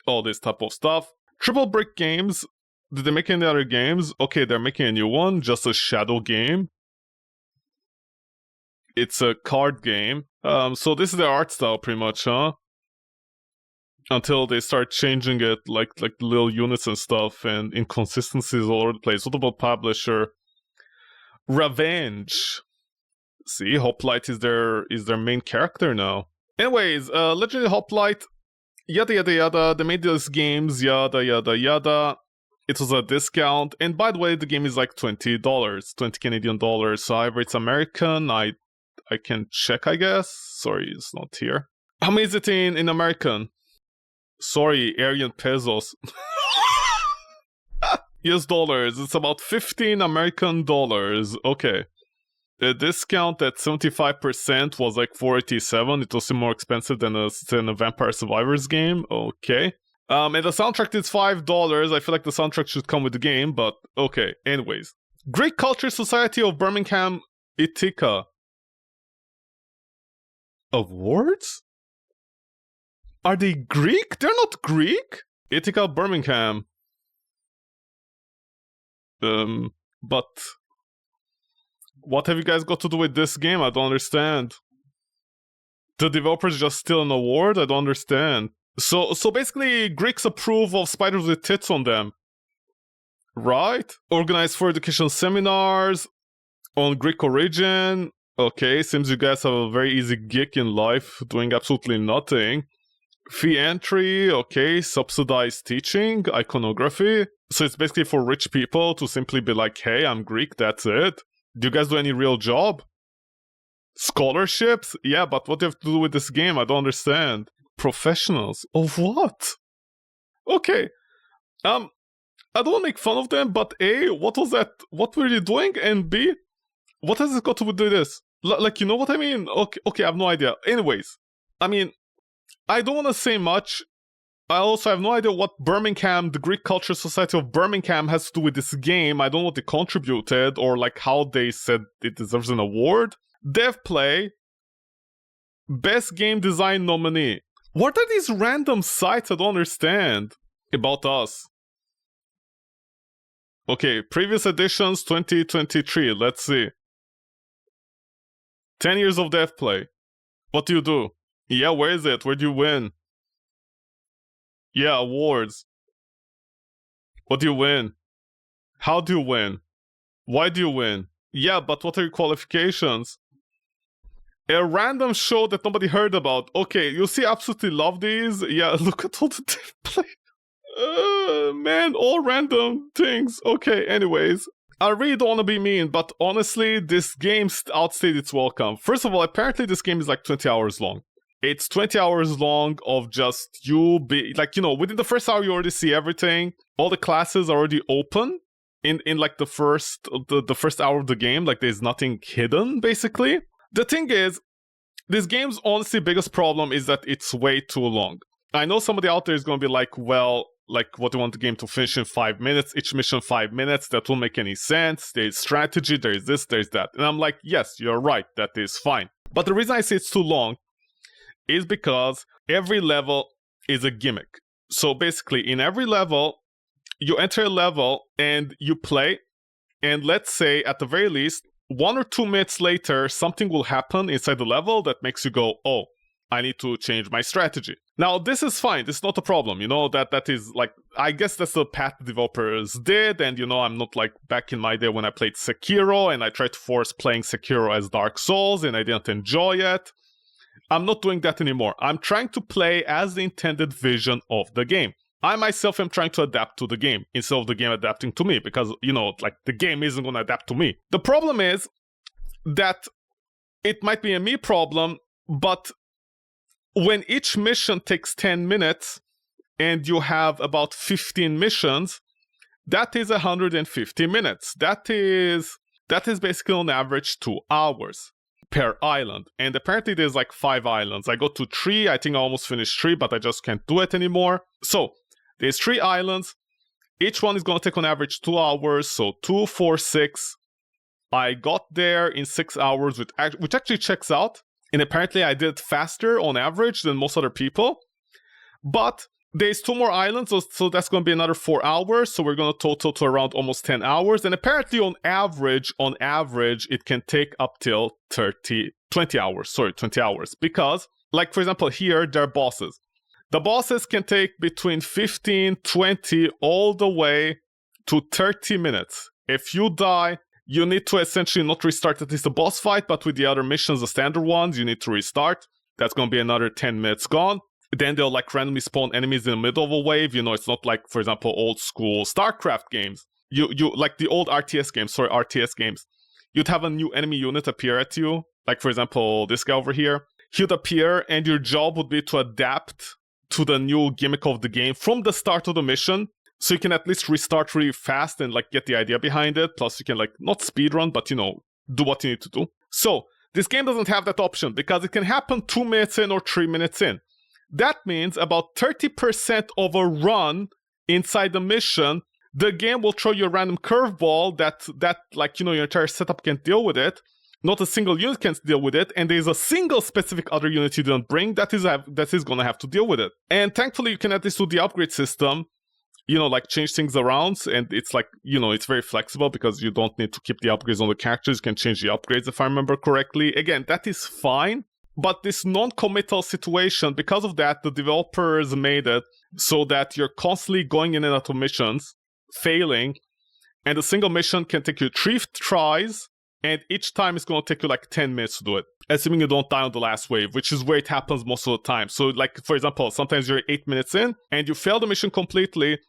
All this type of stuff. Triple Brick Games. Did they make any other games? Okay, they're making a new one, just a shadow game. It's a card game. So this is their art style pretty much, huh? Until they start changing it, like little units and stuff, and inconsistencies all over the place. What about publisher? Revenge. See, Hoplite is their main character now. Anyways, Legendary Hoplite, yada yada yada. They made these games, yada yada yada. It was a discount, and by the way, the game is like $20, 20 Canadian dollars. So however it's American, I can check, I guess. Sorry, it's not here. How many is it in American? Sorry, Aryan pesos. US dollars. It's about 15 American dollars. Okay. The discount at 75% was like $487. It was still more expensive than a Vampire Survivors game. Okay. And the soundtrack is $5. I feel like the soundtrack should come with the game, but okay. Anyways. Greek Culture Society of Birmingham, Ithaca. Awards? Are they Greek? They're not Greek? Ithaca, Birmingham. But what have you guys got to do with this game? I don't understand. The developers just steal an award? I don't understand. So basically, Greeks approve of spiders with tits on them. Right? Organize for education seminars on Greek origin. Okay, seems you guys have a very easy gig in life, doing absolutely nothing. Fee entry, okay, subsidized teaching, iconography. So it's basically for rich people to simply be like, hey, I'm Greek, that's it. Do you guys do any real job? Scholarships? Yeah, but what do you have to do with this game? I don't understand. Professionals? Of what? Okay. I don't want to make fun of them, but A, what was that? What were you doing? And B, what has it got to do with this? Like, you know what I mean? Okay, I have no idea. Anyways, I mean, I don't want to say much. I also have no idea what Birmingham, the Greek Culture Society of Birmingham, has to do with this game. I don't know what they contributed or like how they said it deserves an award. DevPlay, Best Game Design nominee. What are these random sites? I don't understand. About us. Okay, previous editions 2023. Let's see. 10 years of DevPlay. What do you do? Yeah, where is it? Where do you win? Yeah, awards. What do you win? How do you win? Why do you win? Yeah, but what are your qualifications? A random show that nobody heard about. Okay, you see, absolutely love these. Yeah, look at all the DevPlay. Man, all random things. Okay, anyways. I really don't want to be mean, but honestly, this game outstayed its welcome. First of all, apparently this game is like 20 hours long. It's 20 hours long of just you be like, you know, within the first hour you already see everything. All the classes are already open in like the first hour of the game. Like there's nothing hidden, basically. The thing is, this game's honestly biggest problem is that it's way too long. I know somebody out there is going to be like, well, like, what do you want the game to finish in 5 minutes? Each mission 5 minutes? That won't make any sense. There's strategy, there's this, there's that. And I'm like, yes, you're right, that is fine. But the reason I say it's too long is because every level is a gimmick. So basically, in every level, you enter a level and you play, and let's say at the very least 1 or 2 minutes later something will happen inside the level that makes you go, oh, I need to change my strategy. Now this is fine, this is not a problem, you know, that is like, I guess that's the path the developers did, and you know, I'm not like back in my day when I played Sekiro and I tried to force playing Sekiro as Dark Souls and I didn't enjoy it. I'm not doing that anymore. I'm trying to play as the intended vision of the game. I myself am trying to adapt to the game instead of the game adapting to me, because, you know, like the game isn't going to adapt to me. The problem is that it might be a me problem, but when each mission takes 10 minutes and you have about 15 missions, that is 150 minutes. That is basically on average 2 hours per island. And apparently there's like 5 islands. I got to 3, I think I almost finished 3, but I just can't do it anymore. So there's 3 islands. Each one is going to take on average 2 hours, so 2, 4, 6. I got there in 6 hours, which actually checks out. And apparently I did faster on average than most other people. But there's 2 more islands, so that's going to be another 4 hours. So we're going to total to around almost 10 hours. And apparently on average, it can take up till 20 hours. Because, like for example here, there are bosses. The bosses can take between 15, 20, all the way to 30 minutes. If you die, you need to essentially not restart at least the boss fight, but with the other missions, the standard ones, you need to restart. That's going to be another 10 minutes gone. Then they'll like randomly spawn enemies in the middle of a wave. You know, it's not like, for example, old school StarCraft games. You like the old RTS games. You'd have a new enemy unit appear at you. Like, for example, this guy over here. He'd appear and your job would be to adapt to the new gimmick of the game from the start of the mission. So you can at least restart really fast and like get the idea behind it. Plus you can like not speedrun, but you know, do what you need to do. So this game doesn't have that option because it can happen 2 minutes in or 3 minutes in. That means about 30% of a run inside the mission, the game will throw you a random curveball that like, you know, your entire setup can't deal with it. Not a single unit can deal with it, and there's a single specific other unit you didn't bring that is gonna have to deal with it. And thankfully you can at least do the upgrade system, you know, like change things around, and it's like, you know, it's very flexible because you don't need to keep the upgrades on the characters. You can change the upgrades if I remember correctly. Again, that is fine, but this non-committal situation, because of that, the developers made it so that you're constantly going in and out of missions, failing, and a single mission can take you 3 tries, and each time it's going to take you like 10 minutes to do it, assuming you don't die on the last wave, which is where it happens most of the time. So like, for example, sometimes you're 8 minutes in and you fail the mission completely.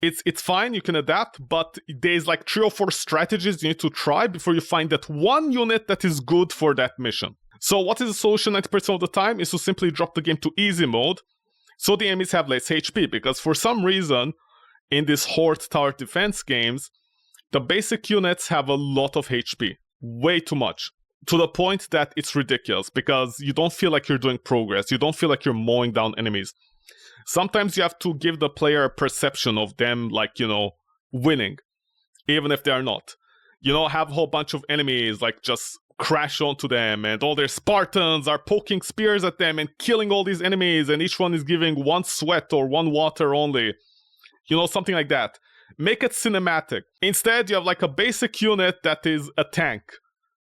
It's fine, you can adapt, but there's like 3 or 4 strategies you need to try before you find that one unit that is good for that mission. So what is the solution 90% of the time is to simply drop the game to easy mode so the enemies have less HP, because for some reason in these horde tower defense games, the basic units have a lot of HP, way too much, to the point that it's ridiculous because you don't feel like you're doing progress, you don't feel like you're mowing down enemies. Sometimes you have to give the player a perception of them, like, you know, winning, even if they are not. You know, have a whole bunch of enemies, like, just crash onto them, and all their Spartans are poking spears at them and killing all these enemies, and each one is giving 1 sweat or 1 water only. You know, something like that. Make it cinematic. Instead, you have, like, a basic unit that is a tank,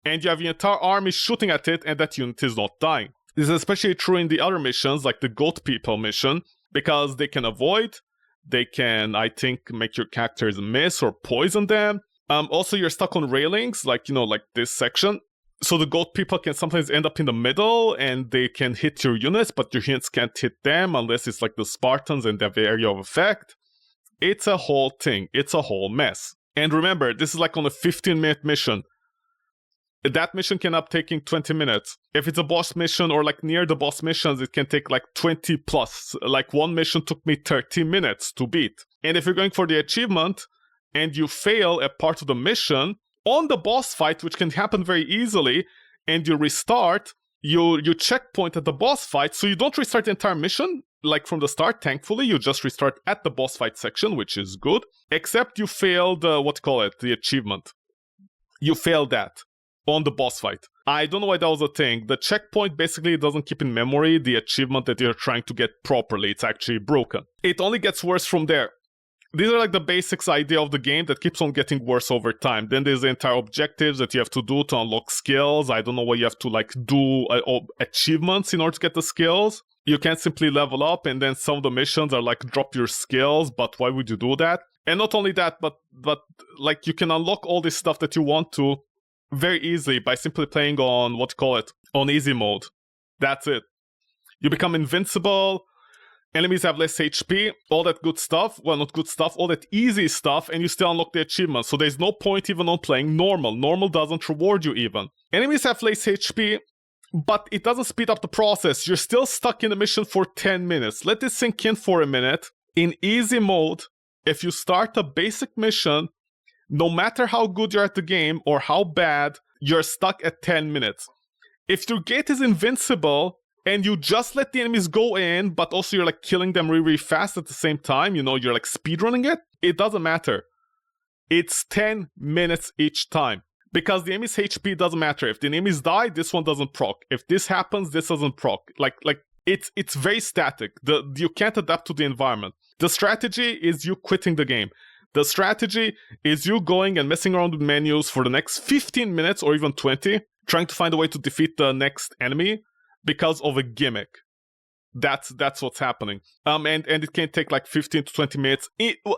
and you have your entire army shooting at it, and that unit is not dying. This is especially true in the other missions, like the Goat People mission, because they can avoid, they can, I think, make your characters miss or poison them. Also, you're stuck on railings, like, you know, like this section. So the Goat People can sometimes end up in the middle, and they can hit your units, but your units can't hit them unless it's like the Spartans and they have the area of effect. It's a whole thing. It's a whole mess. And remember, this is like on a 15-minute mission. That mission can end up taking 20 minutes. If it's a boss mission or like near the boss missions, it can take like 20 plus. Like one mission took me 30 minutes to beat. And if you're going for the achievement and you fail a part of the mission, on the boss fight, which can happen very easily, and you restart, you checkpoint at the boss fight, so you don't restart the entire mission, like from the start, thankfully, you just restart at the boss fight section, which is good, except you failed, the achievement. You failed that on the boss fight. I don't know why that was a thing. The checkpoint basically doesn't keep in memory the achievement that you're trying to get properly. It's actually broken. It only gets worse from there. these are like the basics idea of the game that keeps on getting worse over time. Then there's the entire objectives that you have to do to unlock skills. I don't know what you have to like do achievements in order to get the skills. You can't simply level up, and then some of the missions are like drop your skills, but why would you do that? And not only that, but like you can unlock all this stuff that you want to very easily by simply playing on on easy mode. That's it. You become invincible. Enemies have less HP, all that good stuff. Well, not good stuff, all that easy stuff, and you still unlock the achievements. So there's no point even on playing normal. Normal doesn't reward you even. Enemies have less HP, but it doesn't speed up the process. You're still stuck in a mission for 10 minutes. Let this sink in for a minute. In easy mode, if you start a basic mission, no matter how good you're at the game or how bad, you're stuck at 10 minutes. If your gate is invincible, and you just let the enemies go in, but also you're like killing them really, really fast at the same time, you know, you're like speedrunning it, it doesn't matter. It's 10 minutes each time. Because the enemy's HP doesn't matter. If the enemies die, this one doesn't proc. If this happens, this doesn't proc. Like it's very static. You can't adapt to the environment. The strategy is you quitting the game. The strategy is you going and messing around with menus for the next 15 minutes or even 20, trying to find a way to defeat the next enemy, because of a gimmick. That's what's happening. And it can take like 15 to 20 minutes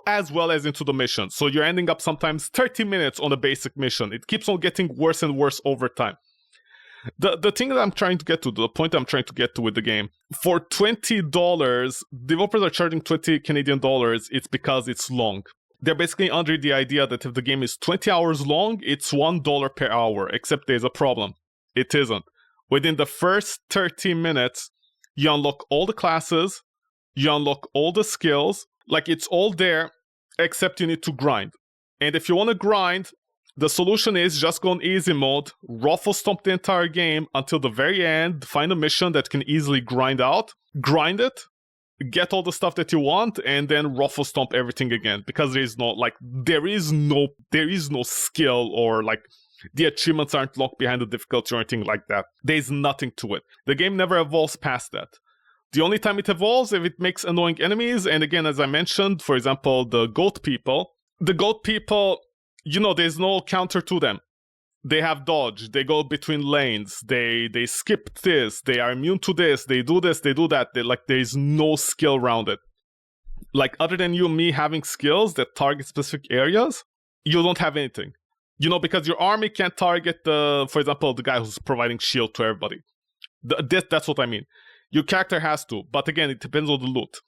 as well as into the mission. So you're ending up sometimes 30 minutes on a basic mission. It keeps on getting worse and worse over time. The thing that I'm trying to get to, the point I'm trying to get to with the game, for $20, developers are charging 20 Canadian dollars, it's because it's long. They're basically under the idea that if the game is 20 hours long, it's $1 per hour, except there's a problem. It isn't. Within the first 30 minutes, you unlock all the classes, you unlock all the skills, like it's all there, except you need to grind. And if you want to grind, the solution is just go on easy mode, ruffle stomp the entire game until the very end, find a mission that can easily grind out, grind it, get all the stuff that you want, and then ruffle stomp everything again. Because there is no skill or like the achievements aren't locked behind the difficulty or anything like that. There's nothing to it. The game never evolves past that. The only time it evolves if it makes annoying enemies, and again, as I mentioned, for example, the goat people, you know, there's no counter to them. They have dodge, they go between lanes, they skip this, they are immune to this, they do that. There's no skill around it. Like, other than you and me having skills that target specific areas, you don't have anything. You know, because your army can't target for example, the guy who's providing shield to everybody. That's what I mean. Your character has to, but again, it depends on the loot.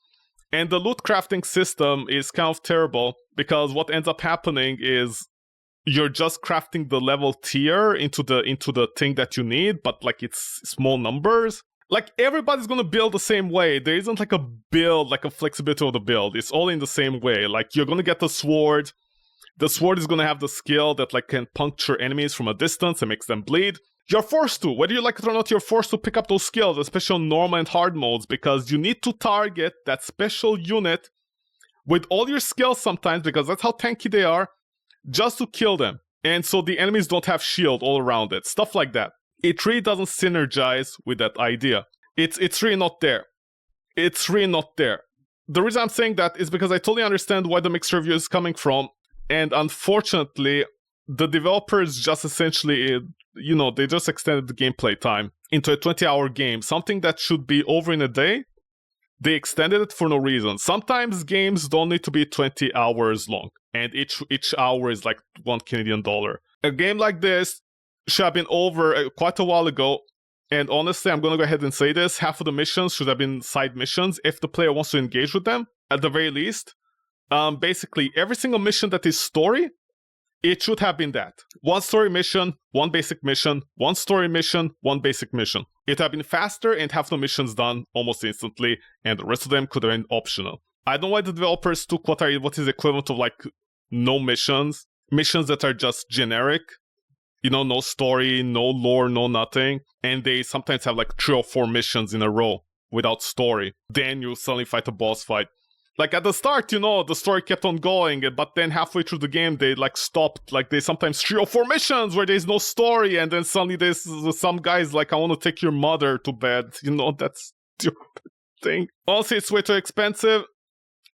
And the loot crafting system is kind of terrible, because what ends up happening is you're just crafting the level tier into the thing that you need, but like it's small numbers. Like, everybody's gonna build the same way. There isn't like a build, like a flexibility of the build. It's all in the same way. Like, you're gonna get the sword. The sword is going to have the skill that like can puncture enemies from a distance and makes them bleed. You're forced to, whether you like it or not, you're forced to pick up those skills, especially on normal and hard modes, because you need to target that special unit with all your skills sometimes, because that's how tanky they are, just to kill them. And so the enemies don't have shield all around it. Stuff like that. It really doesn't synergize with that idea. It's really not there. It's really not there. The reason I'm saying that is because I totally understand why the mixed review is coming from. And unfortunately, the developers just essentially, you know, they just extended the gameplay time into a 20-hour game. Something that should be over in a day, they extended it for no reason. Sometimes games don't need to be 20 hours long, and each hour is like $1 Canadian. A game like this should have been over quite a while ago, and honestly, I'm gonna go ahead and say this, half of the missions should have been side missions if the player wants to engage with them, at the very least. Basically, every single mission that is story, it should have been that. One story mission, one basic mission, one story mission, one basic mission. It would have been faster and half the missions done almost instantly, and the rest of them could have been optional. I don't know why the developers took what is equivalent of like no missions that are just generic, you know, no story, no lore, no nothing, and they sometimes have like 3 or 4 missions in a row without story. Then you suddenly fight a boss fight. Like, at the start, you know, the story kept on going, but then halfway through the game, they, like, stopped. Like, there's sometimes 3 or 4 missions where there's no story, and then suddenly there's some guys like, I want to take your mother to bed. You know, that's stupid thing. Also, it's way too expensive.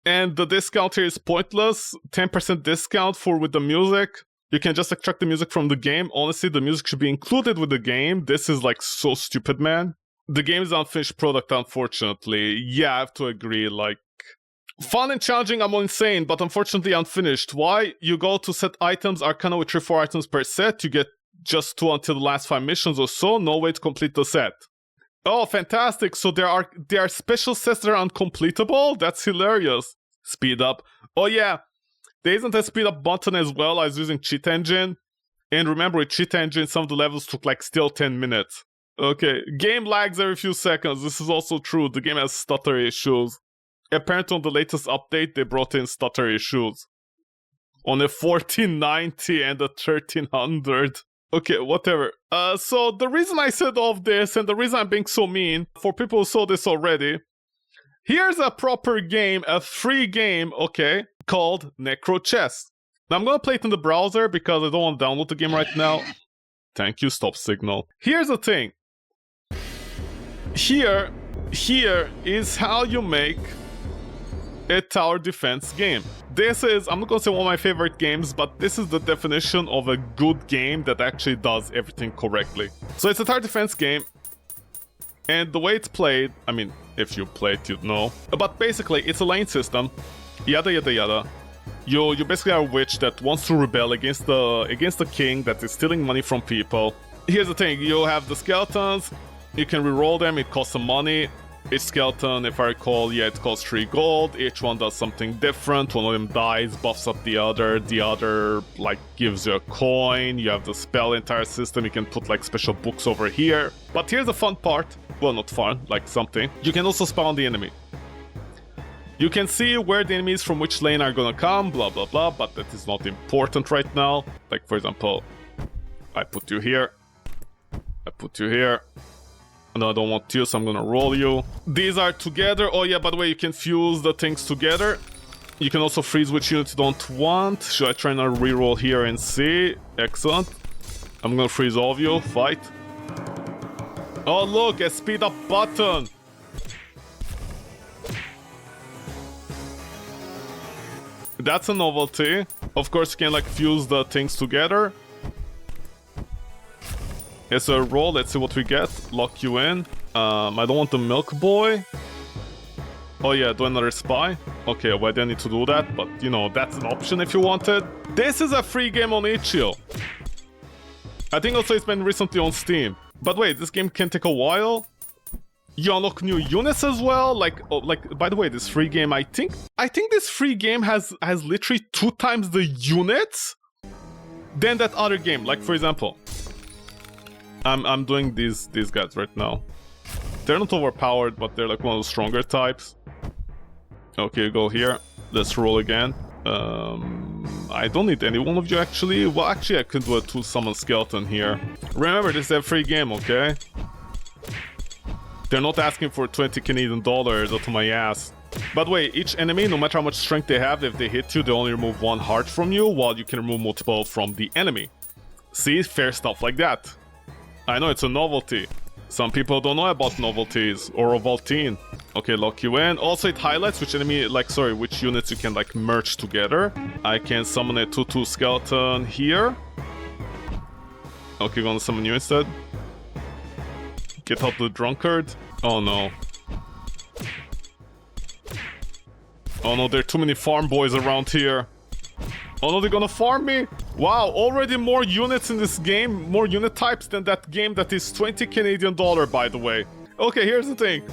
And the discount here is pointless. 10% discount for with the music. You can just extract the music from the game. Honestly, the music should be included with the game. This is like so stupid, man. The game is unfinished product, unfortunately. Yeah, I have to agree, like... Fun and challenging, I'm insane, but unfortunately unfinished. Why? You go to set items, Arcana with 3-4 items per set. You get just 2 until the last 5 missions or so. No way to complete the set. Oh, fantastic. So there are special sets that are uncompletable? That's hilarious. Speed up. Oh yeah, there isn't a speed up button as well. I was using Cheat Engine. And remember, with Cheat Engine, some of the levels took like still 10 minutes. Okay, game lags every few seconds. This is also true. The game has stutter issues. Apparently on the latest update, they brought in stutter issues. On a 1490 and a 1300. Okay, whatever. So the reason I said all of this, and the reason I'm being so mean, for people who saw this already, here's a proper game, a free game, okay, called Necro Chess. Now I'm gonna play it in the browser because I don't want to download the game right now. Thank you, stop signal. Here's the thing. Here is how you make a tower defense game. This is, I'm not gonna say one of my favorite games, but this is the definition of a good game that actually does everything correctly. So it's a tower defense game, and the way it's played, I mean, if you play it, you'd know. But basically, it's a lane system, yada yada yada. You basically are a witch that wants to rebel against the king that is stealing money from people. Here's the thing, you have the skeletons, you can reroll them, it costs some money. Each skeleton, if I recall, yeah, it costs 3 gold. Each one does something different. One of them dies, buffs up the other, like, gives you a coin. You have the spell entire system. You can put, like, special books over here. But here's the fun part. Well, not fun, like something. You can also spawn the enemy. You can see where the enemies from which lane are gonna come, blah, blah, blah, but that is not important right now. Like, for example, I put you here. I put you here. No, I don't want you, so I'm gonna roll you. These are together. Oh yeah, by the way, you can fuse the things together. You can also freeze which units you don't want. Should I try and reroll here and see? Excellent. I'm gonna freeze all of you. Fight. Oh look, a speed up button. That's a novelty. Of course, you can like fuse the things together. It's a roll, let's see what we get. Lock you in. I don't want the milk boy. Oh yeah, do another spy. Okay, why do I need to do that? But, you know, that's an option if you wanted. This is a free game on itch.io. I think also it's been recently on Steam. But wait, this game can take a while. You unlock new units as well. Like, oh, like, by the way, this free game, I think this free game has literally 2 times the units than that other game. Like, for example, I'm doing these guys right now. They're not overpowered, but they're like one of the stronger types. Okay, go here. Let's roll again. I don't need any one of you actually. Well, actually I could do a 2-summon skeleton here. Remember, this is a free game, okay? They're not asking for 20 Canadian dollars out of my ass. By the way, each enemy, no matter how much strength they have, if they hit you, they only remove 1 heart from you, while you can remove multiple from the enemy. See? Fair stuff like that. I know it's a novelty. Some people don't know about novelties or Ovaltine. Okay, lock you in. Also, it highlights which enemy, which units you can like merge together. I can summon a 2/2 skeleton here. Okay, gonna summon you instead. Get out the drunkard. Oh no. Oh no, there are too many farm boys around here. Oh no, they're gonna farm me? Wow, already more units in this game, more unit types than that game that is 20 Canadian dollar, by the way. Okay, here's the thing.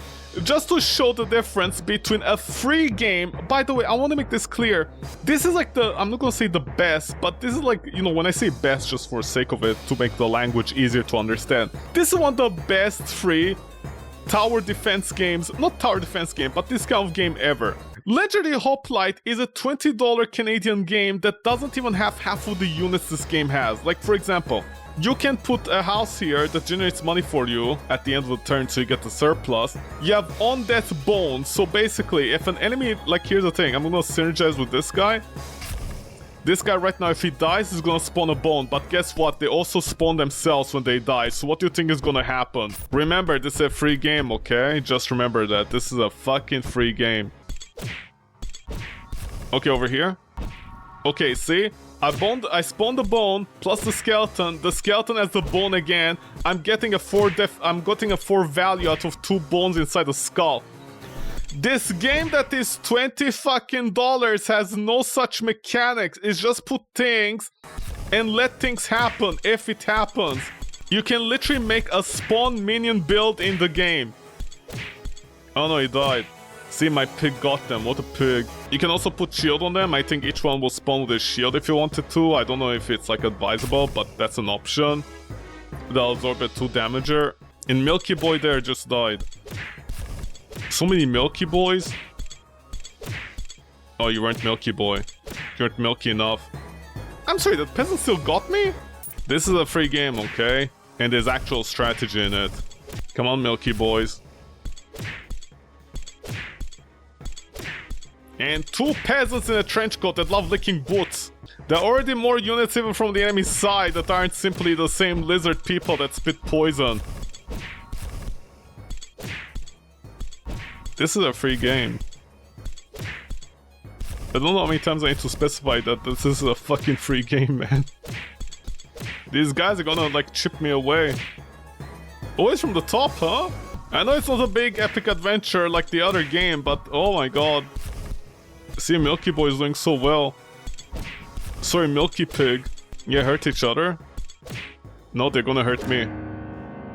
Just to show the difference between a free game, by the way, I want to make this clear. This is like I'm not gonna say the best, but this is like, you know, when I say best just for the sake of it, to make the language easier to understand. This is one of the best free tower defense games, not tower defense game, but this kind of game ever. Legendary Hoplite is a $20 Canadian game that doesn't even have half of the units this game has. Like, for example, you can put a house here that generates money for you at the end of the turn so you get the surplus. You have on-death bones, so basically, if an enemy, like here's the thing, I'm gonna synergize with this guy. This guy right now, if he dies, he's gonna spawn a bone, but guess what? They also spawn themselves when they die, so what do you think is gonna happen? Remember, this is a free game, okay? Just remember that. This is a fucking free game. Okay, over here. Okay, see? I spawned the bone plus the skeleton. The skeleton has the bone again. I'm getting a 4 value out of 2 bones inside the skull. This game that is $20 fucking has no such mechanics. It's just put things and let things happen if it happens. You can literally make a spawn minion build in the game. Oh no, he died. See, my pig got them. What a pig. You can also put shield on them. I think each one will spawn with a shield if you wanted to. I don't know if it's like advisable, but that's an option. They'll absorb a 2 damager. And Milky Boy there just died. So many Milky Boys. Oh, you weren't Milky Boy. You weren't milky enough. I'm sorry, that peasant still got me? This is a free game, okay? And there's actual strategy in it. Come on, Milky Boys. And 2 peasants in a trench coat that love licking boots. There are already more units even from the enemy side that aren't simply the same lizard people that spit poison. This is a free game. I don't know how many times I need to specify that this is a fucking free game, man. These guys are gonna like chip me away. Always from the top, huh? I know it's not a big epic adventure like the other game, but oh my god. See, Milky Boy is doing so well. Sorry, Milky Pig. Yeah, hurt each other. No, they're gonna hurt me.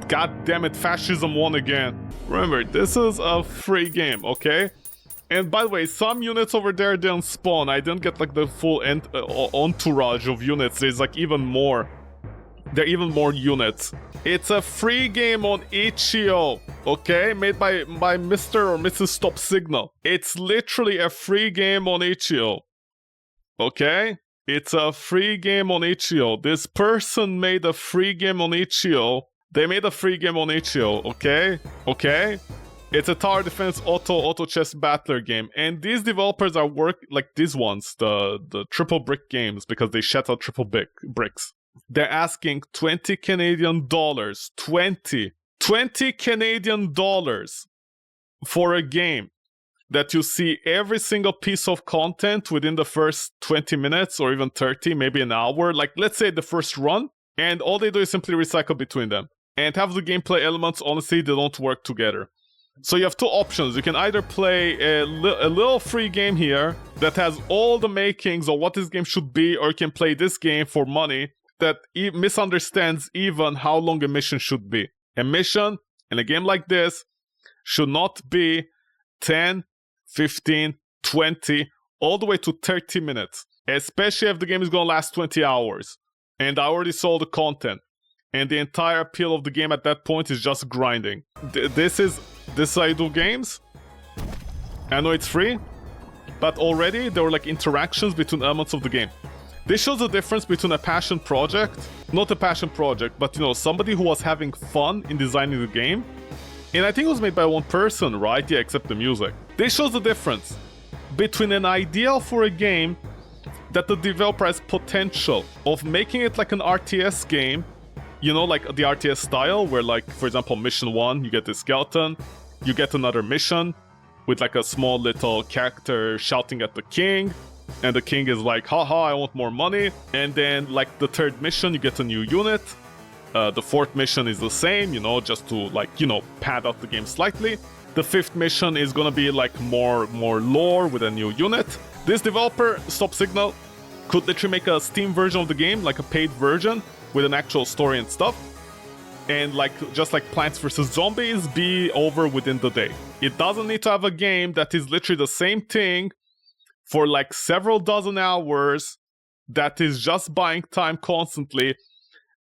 God damn it, fascism won again. Remember, this is a free game, okay? And by the way, some units over there didn't spawn. I didn't get like the full entourage of units. There's like even more. There are even more units. It's a free game on itch.io, okay? Made by Mr. or Mrs. Stop Signal. It's literally a free game on itch.io, okay? It's a free game on itch.io. This person made a free game on itch.io. They made a free game on itch.io, okay? Okay? It's a tower defense auto chess battler game. And these developers are like these ones, the triple brick games, because they shut out triple bricks. They're asking 20 Canadian dollars. 20 Canadian dollars for a game that you see every single piece of content within the first 20 minutes or even 30, maybe an hour. Like, let's say the first run. And all they do is simply recycle between them. And have the gameplay elements, honestly, they don't work together. So you have 2 options. You can either play a little free game here that has all the makings of what this game should be, or you can play this game for money that misunderstands even how long a mission should be. A mission in a game like this should not be 10, 15, 20, all the way to 30 minutes. Especially if the game is going to last 20 hours. And I already saw the content. And the entire appeal of the game at that point is just grinding. This is how you do games. I know it's free, but already there were like interactions between elements of the game. This shows the difference between a passion project, not a passion project, but you know, somebody who was having fun in designing the game. And I think it was made by one person, right? Yeah, except the music. This shows the difference between an ideal for a game that the developer has potential of making it like an RTS game, you know, like the RTS style, where like, for example, mission 1, you get the skeleton, you get another mission with like a small little character shouting at the king, and the king is like, haha, I want more money. And then like the 3rd mission, you get a new unit. The 4th mission is the same, you know, just to like, you know, pad out the game slightly. The 5th mission is gonna be like more lore with a new unit. This developer, Stop Signal, could literally make a Steam version of the game, like a paid version, with an actual story and stuff. And like, just like Plants vs. Zombies, be over within the day. It doesn't need to have a game that is literally the same thing for like several dozen hours, that is just buying time constantly.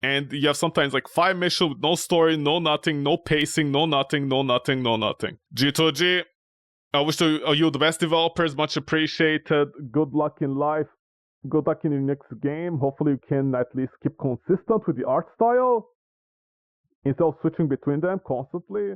And you have sometimes like 5 missions with no story, no nothing, no pacing, no nothing, no nothing, no nothing. G2G, I wish you the best developers, much appreciated. Good luck in life. Good luck in your next game. Hopefully you can at least keep consistent with the art style instead of switching between them constantly.